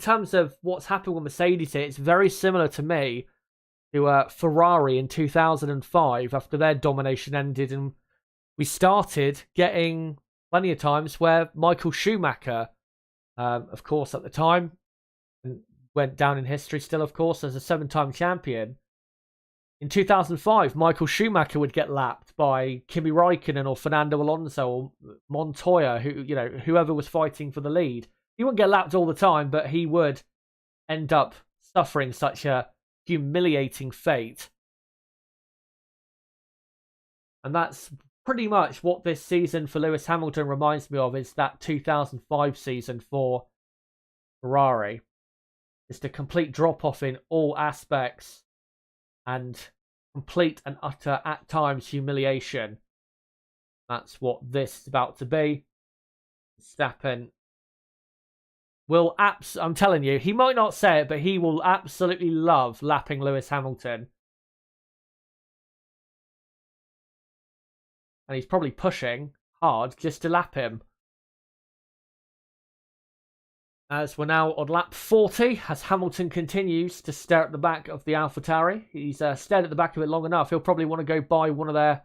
A: terms of what's happened with Mercedes here, it's very similar to me to Ferrari in 2005 after their domination ended, and we started getting plenty of times where Michael Schumacher, of course at the time, went down in history still, of course, as a 7-time champion. In 2005, Michael Schumacher would get lapped by Kimi Räikkönen or Fernando Alonso or Montoya, whoever was fighting for the lead. He wouldn't get lapped all the time, but he would end up suffering such a humiliating fate. And that's pretty much what this season for Lewis Hamilton reminds me of, is that 2005 season for Ferrari. Just a complete drop-off in all aspects and complete and utter, at times, humiliation. That's what this is about to be. Verstappen will I'm telling you, he might not say it, but he will absolutely love lapping Lewis Hamilton. And he's probably pushing hard just to lap him. As we're now on lap 40, as Hamilton continues to stare at the back of the AlphaTauri. He's stared at the back of it long enough. He'll probably want to go buy one of their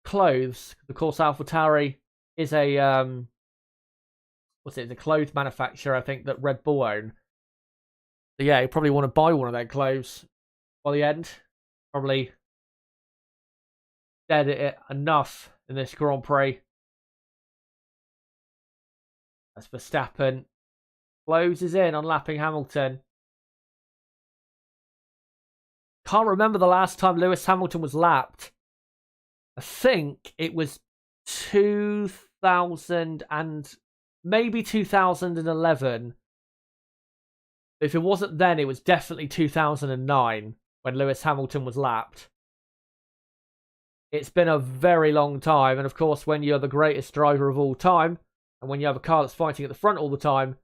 A: clothes. Of course, AlphaTauri is a a clothes manufacturer, I think, that Red Bull own. So yeah, he'll probably want to buy one of their clothes by the end. Probably stared at it enough in this Grand Prix. As Verstappen closes in on lapping Hamilton. Can't remember the last time Lewis Hamilton was lapped. I think it was 2000 and maybe 2011. If it wasn't then, it was definitely 2009 when Lewis Hamilton was lapped. It's been a very long time, and of course, when you're the greatest driver of all time, and when you have a car that's fighting at the front all the time,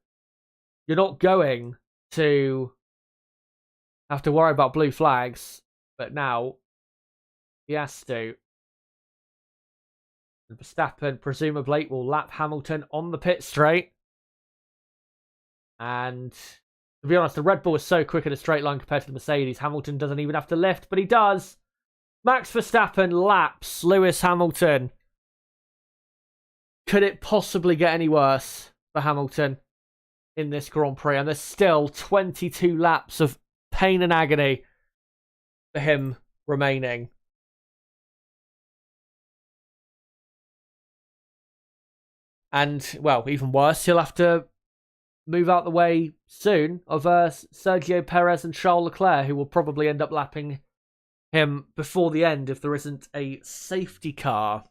A: you're not going to have to worry about blue flags, but now he has to. And Verstappen presumably will lap Hamilton on the pit straight. And to be honest, the Red Bull is so quick in a straight line compared to the Mercedes. Hamilton doesn't even have to lift, but he does. Max Verstappen laps Lewis Hamilton. Could it possibly get any worse for Hamilton in this Grand Prix? And there's still 22 laps of pain and agony for him remaining. And, well, even worse, he'll have to move out the way soon of Sergio Perez and Charles Leclerc, who will probably end up lapping him before the end if there isn't a safety car.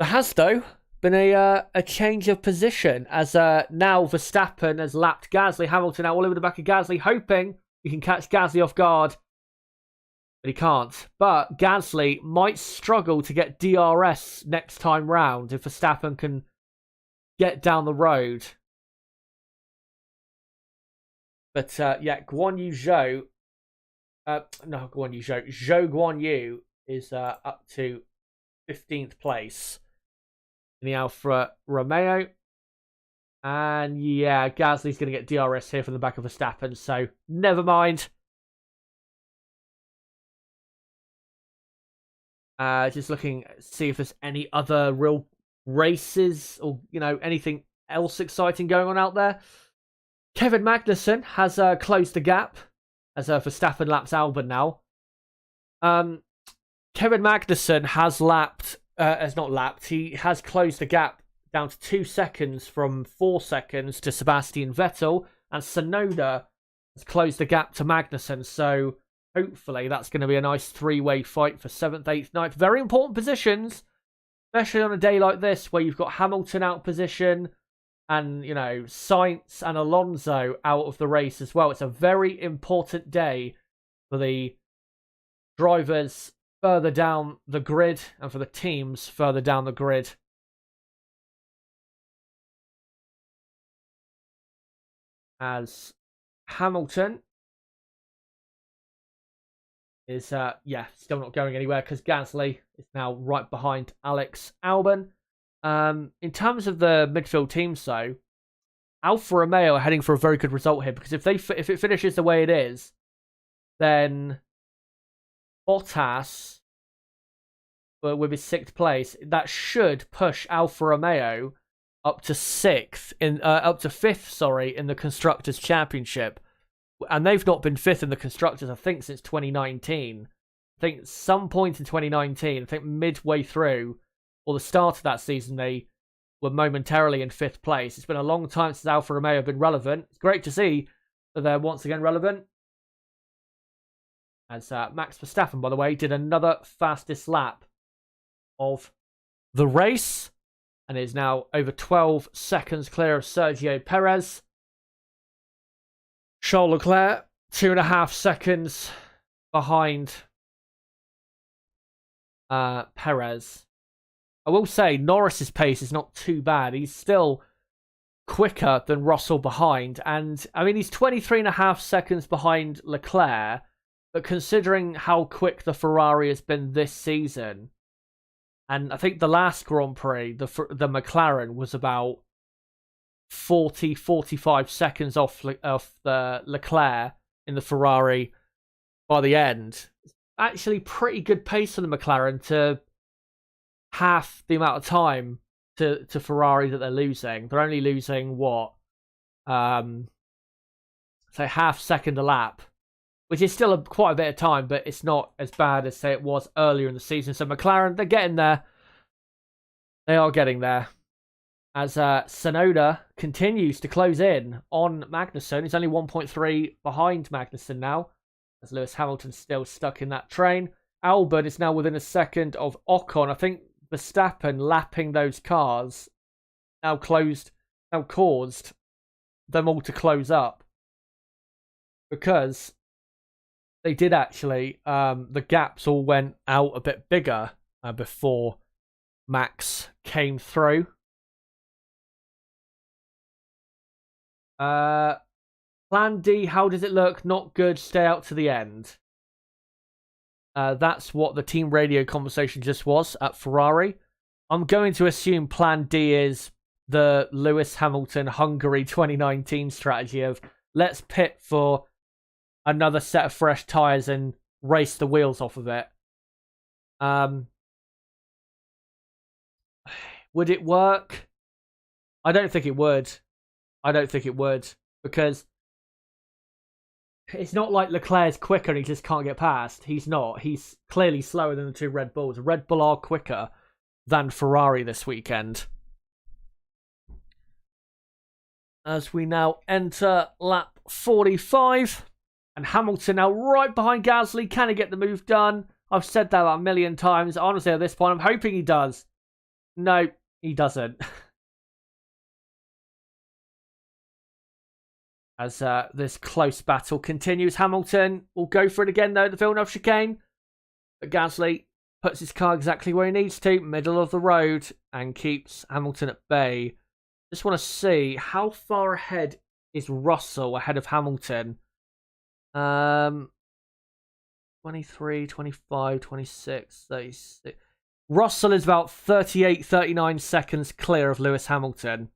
A: There has, though, been a change of position, as now Verstappen has lapped Gasly. Hamilton now all over the back of Gasly, hoping he can catch Gasly off guard. But he can't. But Gasly might struggle to get DRS next time round if Verstappen can get down the road. But yeah, Guan Yu Zhou, no, Guan Yu Zhou, Zhou Guan Yu is up to 15th place in the Alfa Romeo. And yeah, Gasly's going to get DRS here from the back of Verstappen, so never mind. Just looking, see if there's any other real races or, you know, anything else exciting going on out there. Kevin Magnussen has closed the gap as Verstappen laps Alvin now. Kevin Magnussen he has closed the gap down to 2 seconds from 4 seconds to Sebastian Vettel, and Tsunoda has closed the gap to Magnussen, so hopefully that's going to be a nice three-way fight for 7th, 8th, 9th. Very important positions, especially on a day like this where you've got Hamilton out position and, you know, Sainz and Alonso out of the race as well. It's a very important day for the drivers further down the grid and for the teams further down the grid. As Hamilton is, still not going anywhere because Gasly is now right behind Alex Albon. In terms of the midfield teams, though, Alfa Romeo are heading for a very good result here because if it finishes the way it is, then Bottas, with his 6th place, that should push Alfa Romeo up to 5th, in the Constructors' Championship. And they've not been 5th in the Constructors, I think, since 2019. I think some point in 2019, I think midway through, or the start of that season, they were momentarily in 5th place. It's been a long time since Alfa Romeo have been relevant. It's great to see that they're once again relevant. As Max Verstappen, by the way, did another fastest lap of the race and is now over 12 seconds clear of Sergio Perez. Charles Leclerc, 2.5 seconds behind Perez. I will say Norris's pace is not too bad. He's still quicker than Russell behind. And, I mean, he's 23.5 seconds behind Leclerc. But considering how quick the Ferrari has been this season, and I think the last Grand Prix, the McLaren was about 45 seconds off the Leclerc in the Ferrari by the end. Actually pretty good pace for the McLaren to half the amount of time to Ferrari that they're losing. They're only losing, say half second a lap, which is still quite a bit of time, but it's not as bad as, say, it was earlier in the season. So McLaren, they're getting there. They are getting there. As Tsunoda continues to close in on Magnussen. He's only 1.3 behind Magnussen now, as Lewis Hamilton's still stuck in that train. Albon is now within a second of Ocon. I think Verstappen lapping those cars now caused them all to close up. Because they did actually, the gaps all went out a bit bigger before Max came through. Plan D, how does it look? Not good, stay out to the end. That's what the team radio conversation just was at Ferrari. I'm going to assume Plan D is the Lewis Hamilton Hungary 2019 strategy of let's pit for another set of fresh tyres and race the wheels off of it. Would it work? I don't think it would. Because it's not like Leclerc's quicker and he just can't get past. He's not. He's clearly slower than the two Red Bulls. Red Bull are quicker than Ferrari this weekend. As we now enter lap 45. And Hamilton now right behind Gasly. Can he get the move done? I've said that about a million times. Honestly, at this point, I'm hoping he does. No, he doesn't. As this close battle continues, Hamilton will go for it again, though, at the Villeneuve chicane. But Gasly puts his car exactly where he needs to, middle of the road, and keeps Hamilton at bay. Just want to see how far ahead is Russell ahead of Hamilton. 23, 25, 26, 36. Russell is about 38, 39 seconds clear of Lewis Hamilton.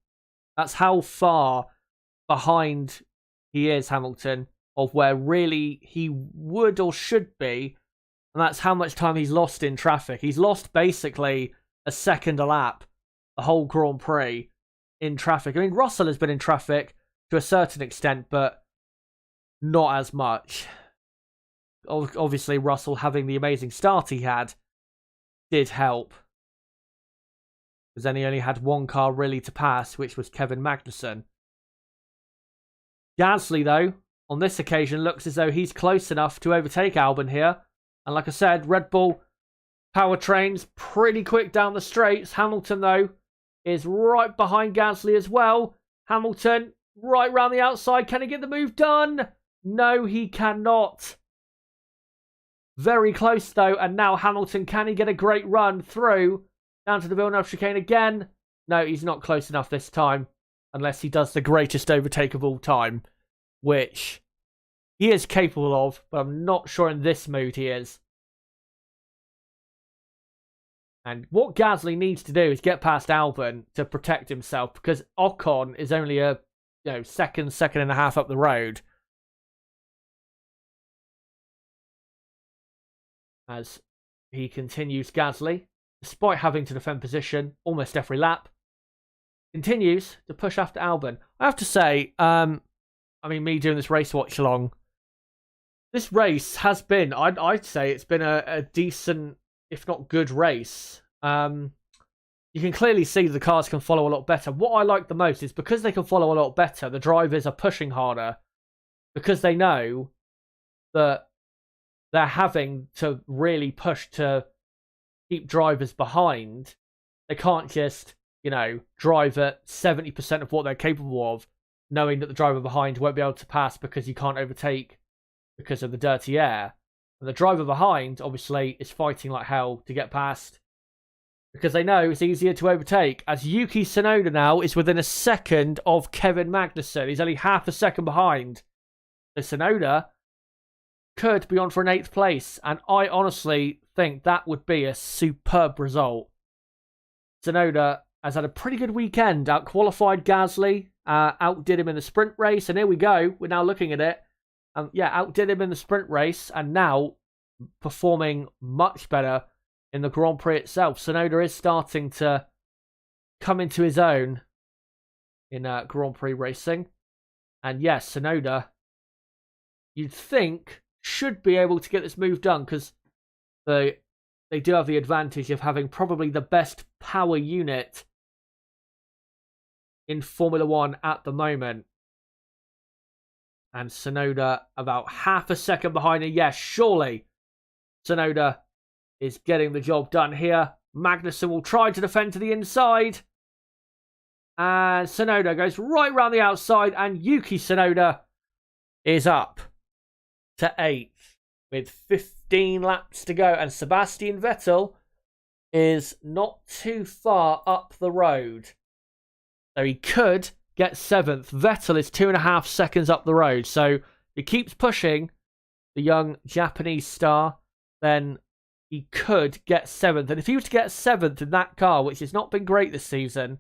A: That's how far behind he is, Hamilton, of where really he would or should be. And that's how much time he's lost in traffic. He's lost basically a second a lap, the whole Grand Prix in traffic. I mean, Russell has been in traffic to a certain extent, but not as much. Obviously, Russell having the amazing start he had did help. Because then he only had one car really to pass, which was Kevin Magnussen. Gasly, though, on this occasion, looks as though he's close enough to overtake Albin here. And like I said, Red Bull powertrains pretty quick down the straights. Hamilton, though, is right behind Gasly as well. Hamilton right round the outside. Can he get the move done? No, he cannot. Very close, though. And now Hamilton, can he get a great run through down to the Villeneuve chicane again? No, he's not close enough this time. Unless he does the greatest overtake of all time, which he is capable of, but I'm not sure in this mood he is. And what Gasly needs to do is get past Albin to protect himself, because Ocon is only a second and a half up the road. As he continues, Gasly, despite having to defend position almost every lap, continues to push after Albin. I have to say, me doing this race watch along, this race has been, I'd say it's been a decent, if not good race. You can clearly see the cars can follow a lot better. What I like the most is because they can follow a lot better, the drivers are pushing harder because they know that they're having to really push to keep drivers behind. They can't just, drive at 70% of what they're capable of, knowing that the driver behind won't be able to pass because you can't overtake because of the dirty air. And the driver behind, obviously, is fighting like hell to get past because they know it's easier to overtake. As Yuki Tsunoda now is within a second of Kevin Magnussen. He's only half a second behind. So Tsunoda could be on for an 8th place, and I honestly think that would be a superb result. Tsunoda has had a pretty good weekend, out-qualified Gasly, outdid him in the sprint race, and here we go, we're now looking at it. Outdid him in the sprint race, and now performing much better in the Grand Prix itself. Tsunoda is starting to come into his own in Grand Prix racing. And yes, Tsunoda, you'd think, should be able to get this move done because they do have the advantage of having probably the best power unit in Formula 1 at the moment. And Tsunoda about half a second behind him. Yes, surely Tsunoda is getting the job done here. Magnussen will try to defend to the inside. And Tsunoda goes right round the outside. And Yuki Tsunoda is up to 8th with 15 laps to go. And Sebastian Vettel is not too far up the road. So he could get 7th. Vettel is 2.5 seconds up the road. So if he keeps pushing the young Japanese star, then he could get 7th. And if he was to get 7th in that car, which has not been great this season,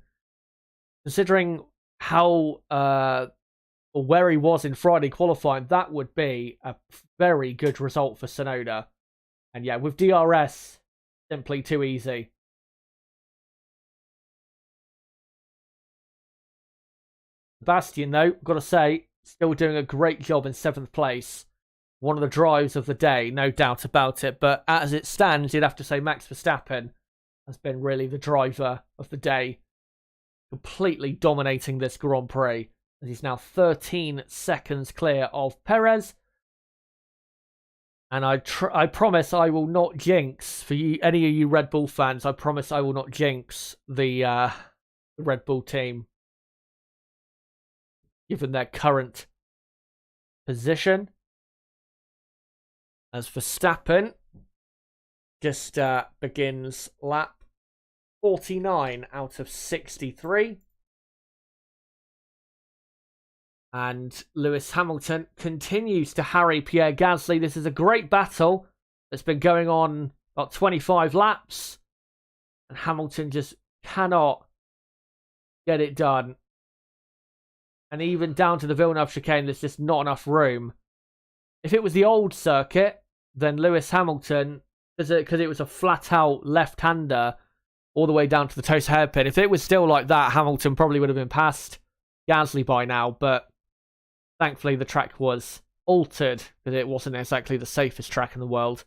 A: considering how or where he was in Friday qualifying, that would be a very good result for Tsunoda. And yeah, with DRS, simply too easy. Sebastian, though, got to say, still doing a great job in 7th place. One of the drives of the day, no doubt about it. But as it stands, you'd have to say Max Verstappen has been really the driver of the day, completely dominating this Grand Prix. As he's now 13 seconds clear of Perez. And I promise I will not jinx, for you, any of you Red Bull fans, I promise I will not jinx the Red Bull team, given their current position. As Verstappen just begins lap 49 out of 63. And Lewis Hamilton continues to harry Pierre Gasly. This is a great battle that's been going on about 25 laps. And Hamilton just cannot get it done. And even down to the Villeneuve chicane, there's just not enough room. If it was the old circuit, then Lewis Hamilton, because it was a flat-out left-hander all the way down to the toast hairpin. If it was still like that, Hamilton probably would have been past Gasly by now. But thankfully, the track was altered because it wasn't exactly the safest track in the world.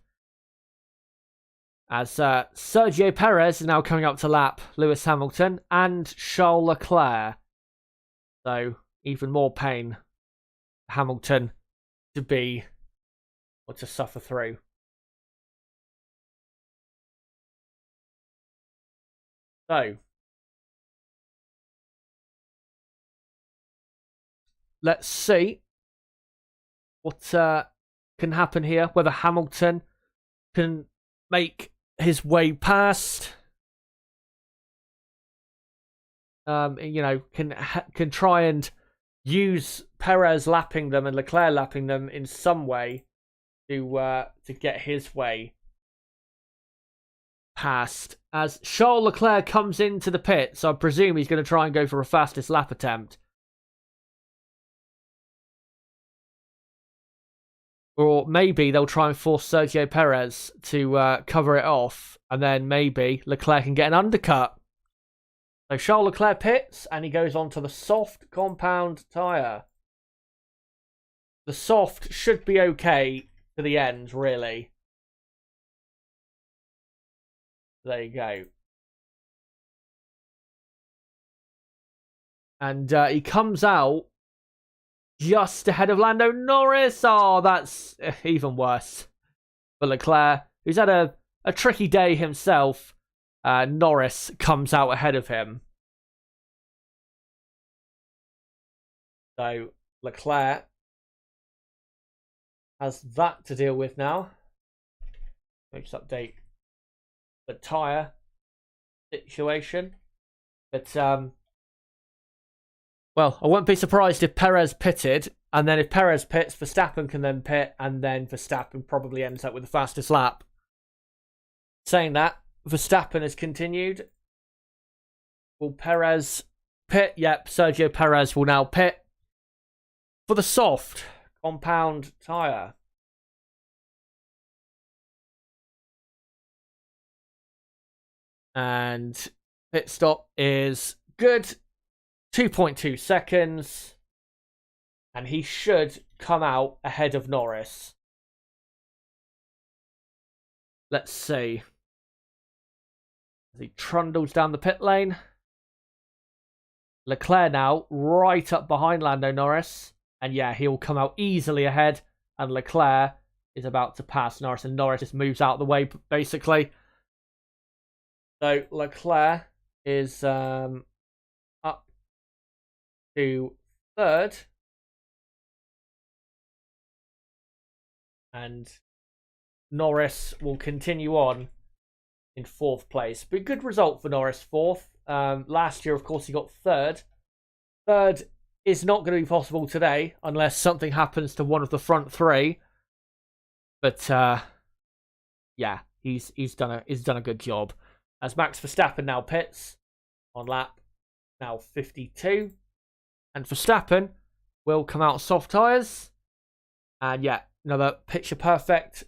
A: As Sergio Perez is now coming up to lap Lewis Hamilton and Charles Leclerc. So, even more pain for Hamilton to be or to suffer through. So, let's see what can happen here. Whether Hamilton can make his way past. Can try and use Perez lapping them and Leclerc lapping them in some way to get his way past. As Charles Leclerc comes into the pit, so I presume he's going to try and go for a fastest lap attempt. Or maybe they'll try and force Sergio Perez to cover it off, and then maybe Leclerc can get an undercut. So Charles Leclerc pits, and he goes on to the soft compound tyre. The soft should be okay to the end, really. There you go. And he comes out just ahead of Lando Norris. Oh, that's even worse for Leclerc, who's had a tricky day himself. Norris comes out ahead of him. So Leclerc has that to deal with now. Let's update the tyre situation. But well, I wouldn't be surprised if Perez pitted, and then if Perez pits, Verstappen can then pit, and then Verstappen probably ends up with the fastest lap. Saying that, Verstappen has continued. Will Perez pit? Yep, Sergio Perez will now pit for the soft compound tyre. And pit stop is good. 2.2 seconds. And he should come out ahead of Norris. Let's see. As he trundles down the pit lane. Leclerc now right up behind Lando Norris. And yeah, he'll come out easily ahead. And Leclerc is about to pass Norris. And Norris just moves out of the way, basically. So Leclerc is up to third. And Norris will continue on in fourth place. But good result for Norris, fourth. Last year, of course, he got third. Third is not going to be possible today unless something happens to one of the front three. But yeah, he's done a good job. As Max Verstappen now pits on lap now 52. And Verstappen will come out soft tyres. And yeah, another picture perfect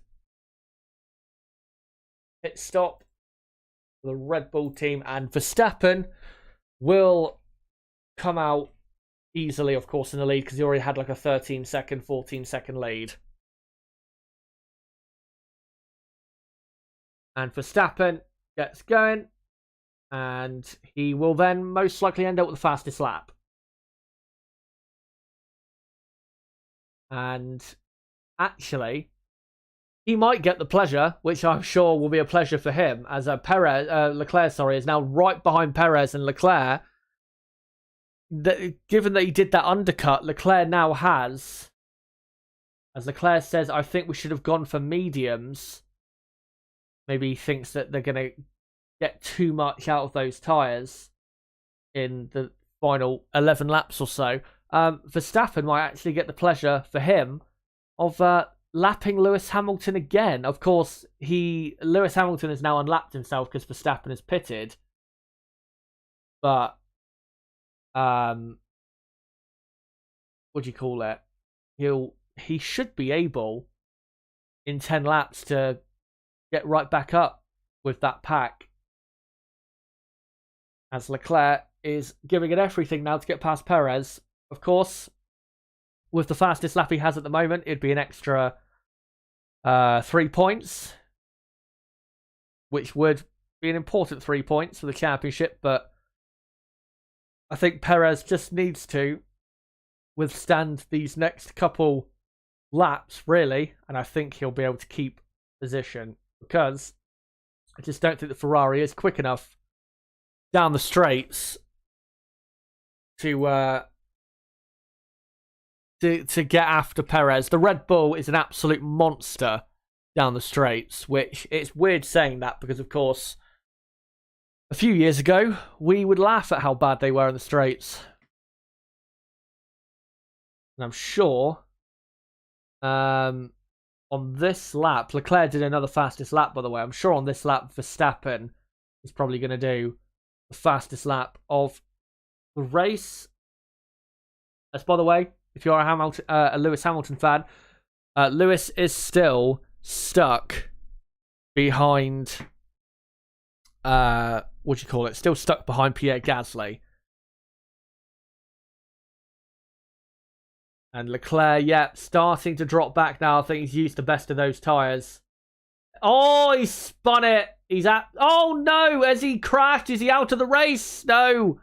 A: pit stop for the Red Bull team. And Verstappen will come out easily, of course, in the lead because he already had like a 13-second, 14-second lead. And Verstappen gets going, and he will then most likely end up with the fastest lap. And actually, he might get the pleasure, which I'm sure will be a pleasure for him, as Leclerc, is now right behind Perez and Leclerc. Given that he did that undercut, Leclerc now has, as Leclerc says, I think we should have gone for mediums. Maybe he thinks that they're going to get too much out of those tyres in the final 11 laps or so. Verstappen might actually get the pleasure for him of lapping Lewis Hamilton again. Of course, Lewis Hamilton has now unlapped himself because Verstappen has pitted. But what do you call it? He should be able in 10 laps to get right back up with that pack. As Leclerc is giving it everything now to get past Perez. Of course, with the fastest lap he has at the moment, it'd be an extra 3 points, which would be an important 3 points for the championship, but I think Perez just needs to withstand these next couple laps, really, and I think he'll be able to keep position, because I just don't think the Ferrari is quick enough down the straights to get after Perez. The Red Bull is an absolute monster down the straights, which it's weird saying that because, of course, a few years ago, we would laugh at how bad they were in the straights. And I'm sure on this lap, Leclerc did another fastest lap, by the way. I'm sure on this lap, Verstappen is probably going to do the fastest lap of the race. That's, by the way, if you're a Lewis Hamilton fan, Lewis is still stuck behind, still stuck behind Pierre Gasly. And Leclerc, starting to drop back now. I think he's used the best of those tyres. Oh, he spun it. Oh no, has he crashed? Is he out of the race? No.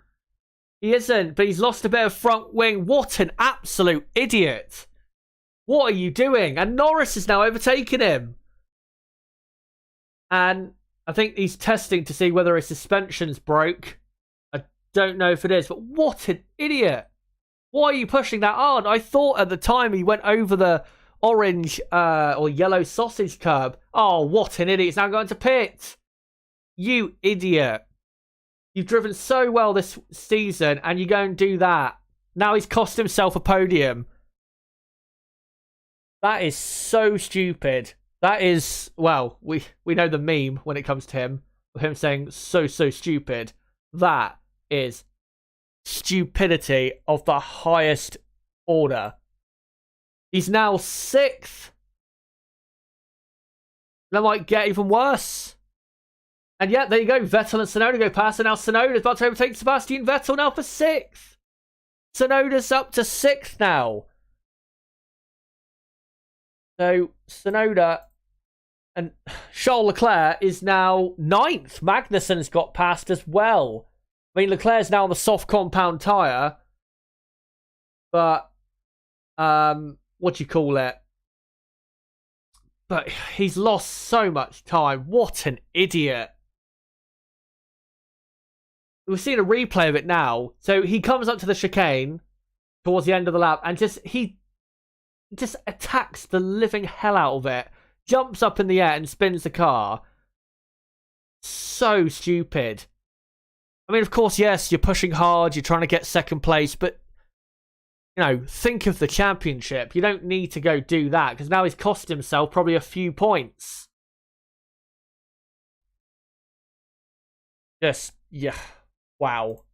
A: He isn't, but he's lost a bit of front wing. What an absolute idiot. What are you doing? And Norris is now overtaking him. And I think he's testing to see whether his suspension's broke. I don't know if it is, but what an idiot. Why are you pushing that hard? I thought at the time he went over the orange or yellow sausage curb. Oh, what an idiot. He's now going to pit. You idiot. You've driven so well this season, and you go and do that. Now he's cost himself a podium. That is so stupid. That is, well, we know the meme when it comes to him, of him saying so stupid. That is stupidity of the highest order. He's now 6th. That might get even worse. And yeah, there you go. Vettel and Tsunoda go past, and now Tsunoda's about to overtake Sebastian Vettel now for 6th. Tsunoda's up to 6th now. So Tsunoda and Charles Leclerc is now 9th. Magnussen's got past as well. I mean, Leclerc's now on the soft compound tyre. But, what do you call it? But he's lost so much time. What an idiot. We've seen a replay of it now. So he comes up to the chicane towards the end of the lap and he just attacks the living hell out of it. Jumps up in the air and spins the car. So stupid. I mean, of course, yes, you're pushing hard. You're trying to get second place. But, you know, think of the championship. You don't need to go do that because now he's cost himself probably a few points. Just, yeah. Wow.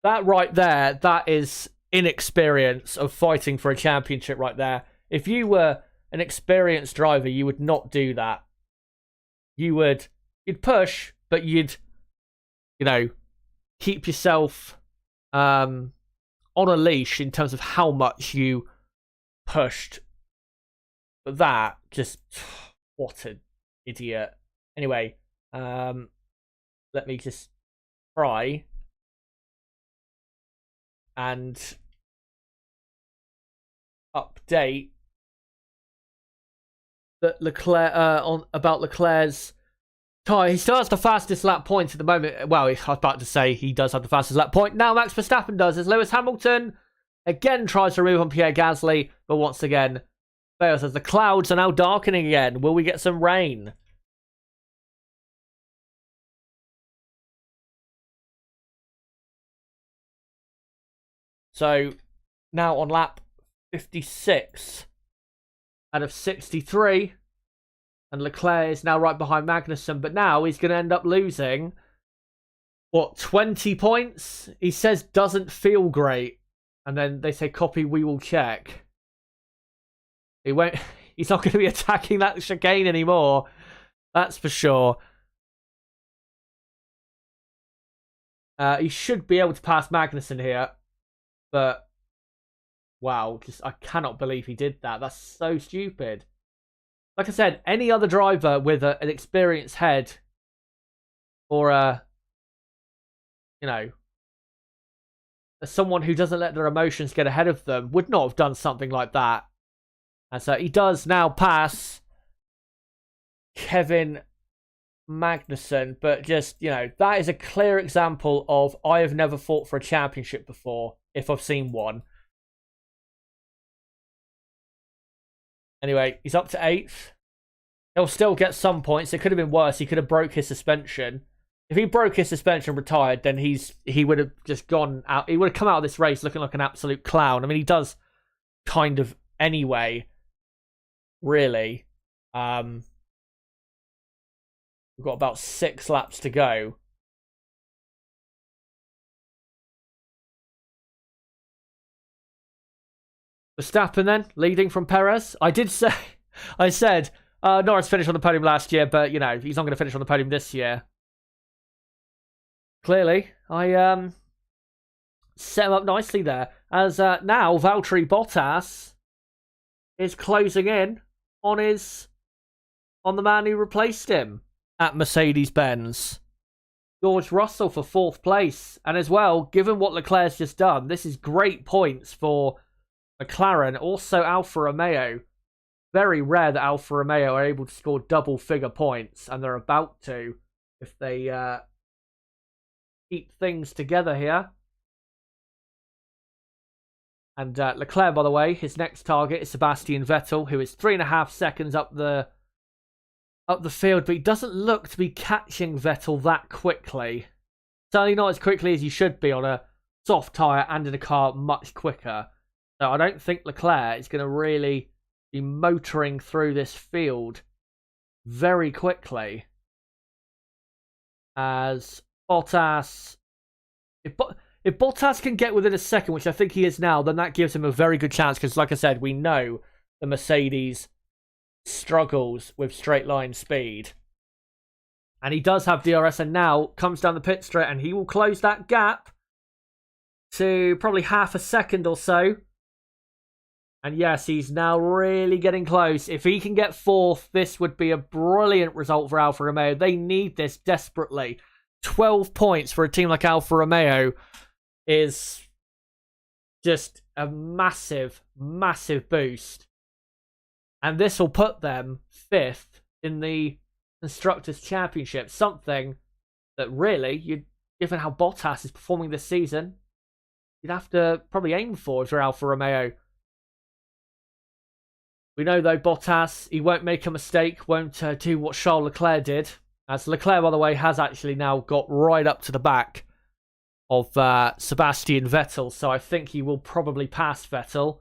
A: That right there, that is inexperience of fighting for a championship right there. If you were an experienced driver, you would not do that. You'd push, but you'd, you know, keep yourself on a leash in terms of how much you pushed. But that, just, what an idiot. Anyway, let me just try and update that Leclerc about Leclerc's tyre. He still has the fastest lap point at the moment. Well, I was about to say he does have the fastest lap point. Now Max Verstappen does, as Lewis Hamilton again tries to remove on Pierre Gasly, but once again fails as the clouds are now darkening again. Will we get some rain? So now on lap 56 out of 63. And Leclerc is now right behind Magnussen. But now he's going to end up losing, what, 20 points? He says doesn't feel great. And then they say, copy, we will check. He won't. He's not going to be attacking that chicane anymore. That's for sure. He should be able to pass Magnussen here. But, wow, I cannot believe he did that. That's so stupid. Like I said, any other driver with an experienced head or someone who doesn't let their emotions get ahead of them would not have done something like that. And so he does now pass Kevin Magnussen, but just, that is a clear example of I have never fought for a championship before, if I've seen one. Anyway, he's up to 8th. He'll still get some points. It could have been worse. He could have broke his suspension. If he broke his suspension and retired, then he would have just gone out. He would have come out of this race looking like an absolute clown. I mean, he does kind of anyway, really. We've got about 6 laps to go. Verstappen then, leading from Perez. I said, Norris finished on the podium last year, but, he's not going to finish on the podium this year. Clearly, I set him up nicely there. As now, Valtteri Bottas is closing in on the man who replaced him at Mercedes-Benz. George Russell for 4th place. And as well, given what Leclerc's just done, this is great points for McLaren, also Alfa Romeo. Very rare that Alfa Romeo are able to score double-figure points, and they're about to if they keep things together here. And Leclerc, by the way, his next target is Sebastian Vettel, who is 3.5 seconds up the field, but he doesn't look to be catching Vettel that quickly. Certainly not as quickly as he should be on a soft tyre and in a car much quicker. So I don't think Leclerc is going to really be motoring through this field very quickly. As Bottas, if Bottas can get within a second, which I think he is now, then that gives him a very good chance. Because, like I said, we know the Mercedes struggles with straight line speed, and he does have DRS, and now comes down the pit straight, and he will close that gap to probably half a second or so. And yes, he's now really getting close. If he can get 4th, this would be a brilliant result for Alfa Romeo. They need this desperately. 12 points for a team like Alfa Romeo is just a massive, massive boost. And this will put them 5th in the Constructors' Championship. Something that really, given how Bottas is performing this season, you'd have to probably aim for if you're Alfa Romeo. We know, though, Bottas, he won't make a mistake, won't do what Charles Leclerc did. As Leclerc, by the way, has actually now got right up to the back of Sebastian Vettel, so I think he will probably pass Vettel.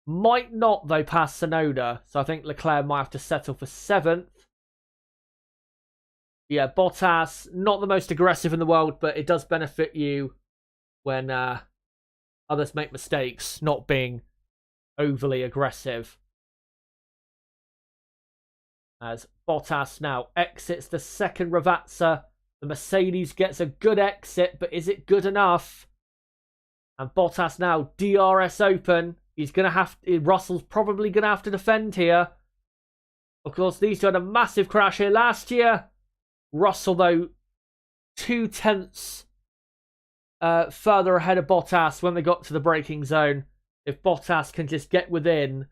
A: Might not, though, pass Tsunoda, so I think Leclerc might have to settle for 7th. Yeah, Bottas, not the most aggressive in the world, but it does benefit you when others make mistakes, not being overly aggressive. As Bottas now exits the second Ravazza. The Mercedes gets a good exit, but is it good enough? And Bottas now DRS open. He's going to have... Russell's probably going to have to defend here. Of course, these two had a massive crash here last year. Russell, though, 0.2 further ahead of Bottas when they got to the braking zone. If Bottas can just get within,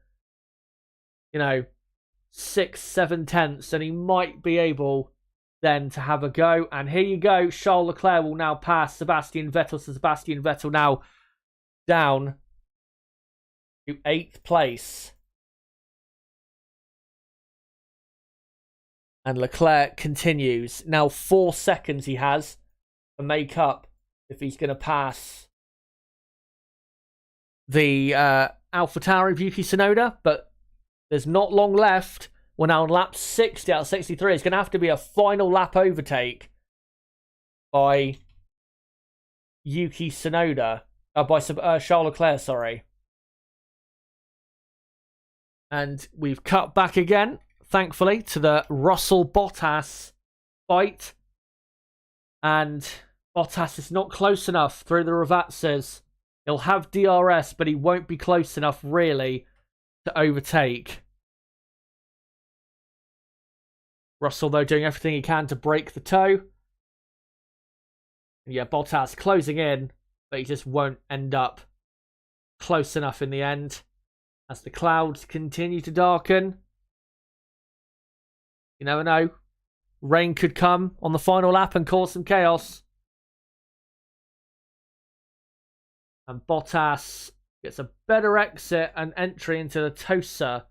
A: 6-7 tenths, and he might be able then to have a go. And here you go. Charles Leclerc will now pass Sebastian Vettel. So Sebastian Vettel now down to 8th place. And Leclerc continues. Now 4 seconds he has to make up if he's going to pass the AlphaTauri of Yuki Tsunoda, but there's not long left. We're now on lap 60 out of 63. It's going to have to be a final lap overtake by Yuki Tsunoda. By Charles Leclerc, sorry. And we've cut back again, thankfully, to the Russell-Bottas fight. And Bottas is not close enough through the Ravazzas. He'll have DRS, but he won't be close enough, really, to overtake. Russell, though, doing everything he can to break the toe. And yeah, Bottas closing in, but he just won't end up close enough in the end. As the clouds continue to darken. You never know. Rain could come on the final lap and cause some chaos. And Bottas gets a better exit and entry into the Tosa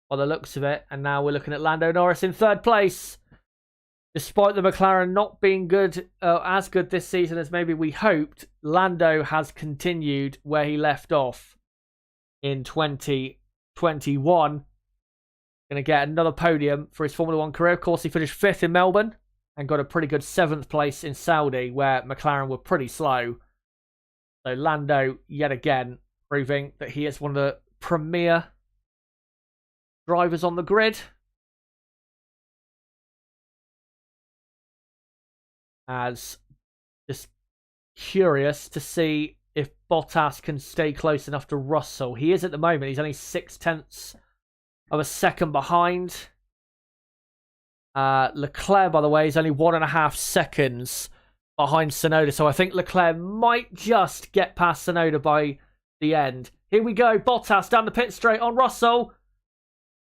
A: by the looks of it. And now we're looking at Lando Norris in third place. Despite the McLaren not being good, as good this season as maybe we hoped, Lando has continued where he left off in 2021. Going to get another podium for his Formula 1 career. Of course, he finished 5th in Melbourne and got a pretty good 7th place in Saudi, where McLaren were pretty slow. So Lando, yet again, proving that he is one of the premier drivers on the grid. As just curious to see if Bottas can stay close enough to Russell. He is at the moment. He's only 0.6 of a second behind. Leclerc, by the way, is only 1.5 seconds behind Tsunoda. So I think Leclerc might just get past Tsunoda by the end. Here we go. Bottas down the pit straight on Russell.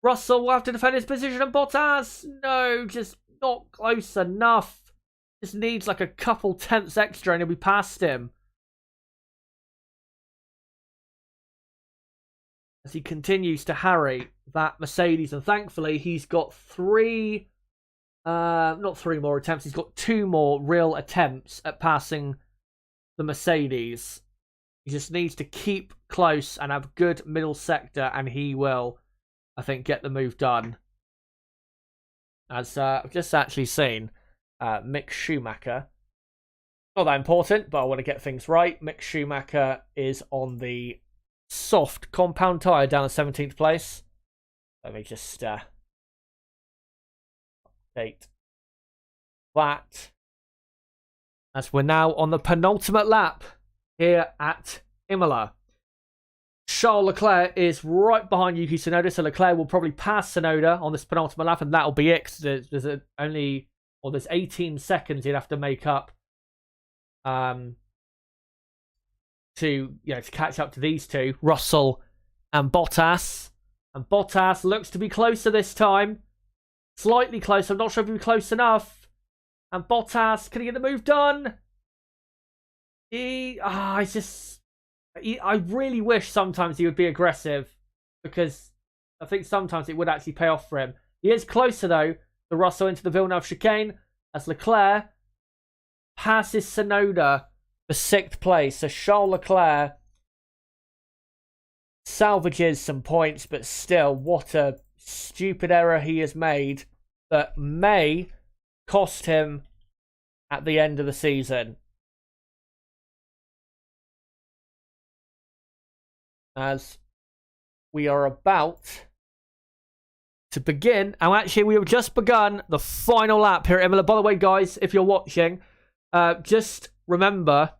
A: Russell will have to defend his position. And Bottas, no, just not close enough. Just needs like a couple tenths extra and he'll be past him. As he continues to harry that Mercedes. And thankfully, he's got not three more attempts. He's got 2 more real attempts at passing the Mercedes. He just needs to keep close and have good middle sector. And he will, I think, get the move done. As I've just actually seen Mick Schumacher. Not that important, but I want to get things right. Mick Schumacher is on the soft compound tyre down the 17th place. Let me just update that. As we're now on the penultimate lap here at Imola. Charles Leclerc is right behind Yuki Tsunoda, so Leclerc will probably pass Tsunoda on this penultimate lap, and that'll be it. There's 18 seconds he'd have to make up to catch up to these two, Russell and Bottas. And Bottas looks to be closer this time. Slightly closer. I'm not sure if he'll be close enough. And Bottas, can he get the move done? I really wish sometimes he would be aggressive, because I think sometimes it would actually pay off for him. He is closer, though, to Russell into the Villeneuve chicane, as Leclerc passes Tsunoda for 6th place. So Charles Leclerc salvages some points, but still, what a stupid error he has made that may cost him at the end of the season. As we are about to begin, and actually we have just begun the final lap here at Imola. By the way, guys, if you're watching, just remember,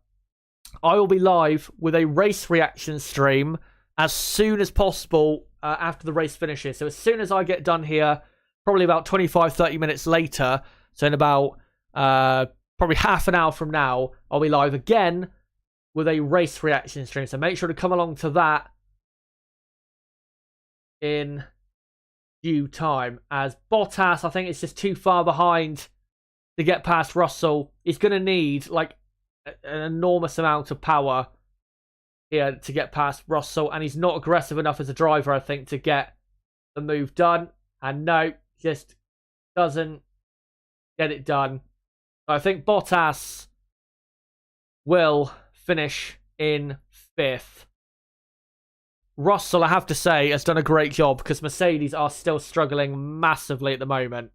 A: I will be live with a race reaction stream as soon as possible after the race finishes. So as soon as I get done here, probably about 25-30 minutes later, so in about probably half an hour from now, I'll be live again with a race reaction stream. So make sure to come along to that in due time. As Bottas, I think it's just too far behind to get past Russell. He's going to need like an enormous amount of power here to get past Russell, and he's not aggressive enough as a driver, I think, to get the move done. And no, just doesn't get it done. I think Bottas will finish in 5th. Russell, I have to say, has done a great job because Mercedes are still struggling massively at the moment.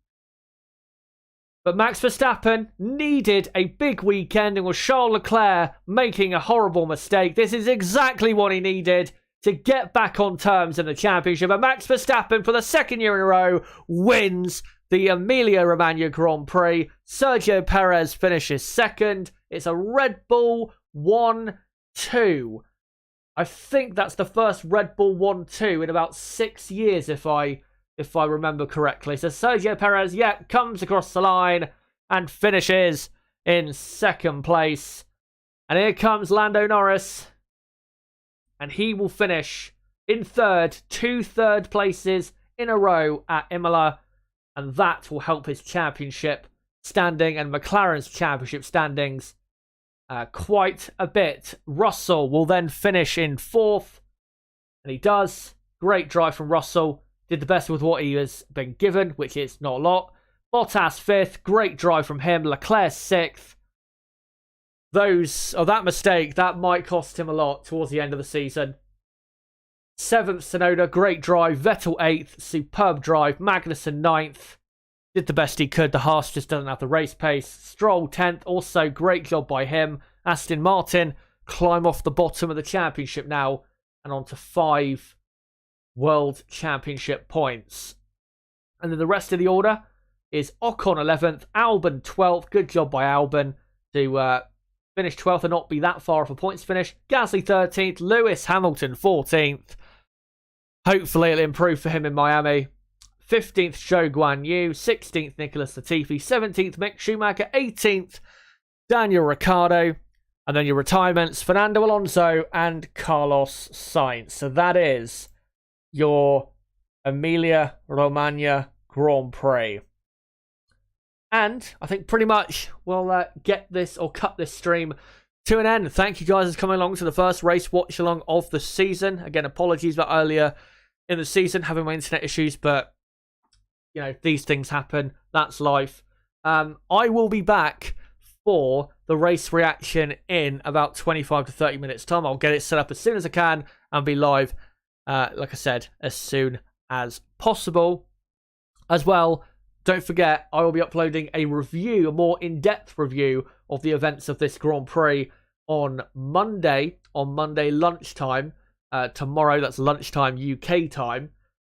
A: But Max Verstappen needed a big weekend, and with Charles Leclerc making a horrible mistake, this is exactly what he needed to get back on terms in the championship. And Max Verstappen, for the second year in a row, wins the Emilia Romagna Grand Prix. Sergio Perez finishes second. It's a Red Bull 1-2. I think that's the first Red Bull 1-2 in about 6 years, if I remember correctly. So Sergio Perez, comes across the line and finishes in second place. And here comes Lando Norris. And he will finish in third, 2 third places in a row at Imola. And that will help his championship standing and McLaren's championship standings quite a bit. Russell will then finish in fourth. And he does. Great drive from Russell. Did the best with what he has been given, which is not a lot. Bottas fifth. Great drive from him. Leclerc sixth. That mistake, that might cost him a lot towards the end of the season. Seventh, Tsunoda. Great drive. Vettel eighth. Superb drive. Magnussen ninth. Did the best he could. The Haas just doesn't have the race pace. Stroll 10th. Also, great job by him. Aston Martin climb off the bottom of the championship now and on to 5 World Championship points. And then the rest of the order is Ocon 11th, Albin 12th. Good job by Albin to finish 12th and not be that far off a points finish. Gasly 13th, Lewis Hamilton 14th. Hopefully it'll improve for him in Miami. 15th, Zhou Guanyu. 16th, Nicholas Latifi. 17th, Mick Schumacher. 18th, Daniel Ricciardo. And then your retirements, Fernando Alonso and Carlos Sainz. So that is your Emilia Romagna Grand Prix. And I think pretty much we'll get this or cut this stream to an end. Thank you guys for coming along to the first race watch along of the season. Again, apologies about earlier in the season having my internet issues, but you know, these things happen. That's life. I will be back for the race reaction in about 25 to 30 minutes time. I'll get it set up as soon as I can and be live, like I said, as soon as possible. As well, don't forget, I will be uploading a review, a more in-depth review of the events of this Grand Prix on Monday lunchtime. Tomorrow, that's lunchtime UK time.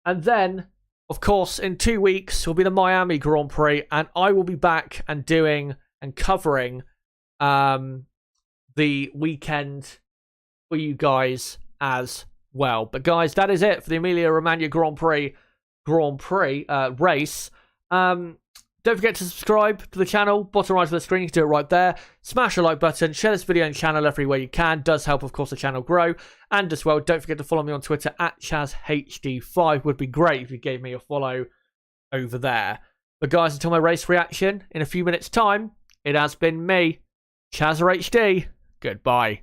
A: And then, of course, in 2 weeks will be the Miami Grand Prix, and I will be back and doing and covering the weekend for you guys as well. But guys, that is it for the Emilia Romagna Grand Prix race. Don't forget to subscribe to the channel. Bottom right of the screen, you can do it right there. Smash the like button, share this video and channel everywhere you can. Does help, of course, the channel grow. And as well, don't forget to follow me on Twitter at ChazHD5. Would be great if you gave me a follow over there. But guys, until my race reaction in a few minutes' time, it has been me, ChazHD. Goodbye.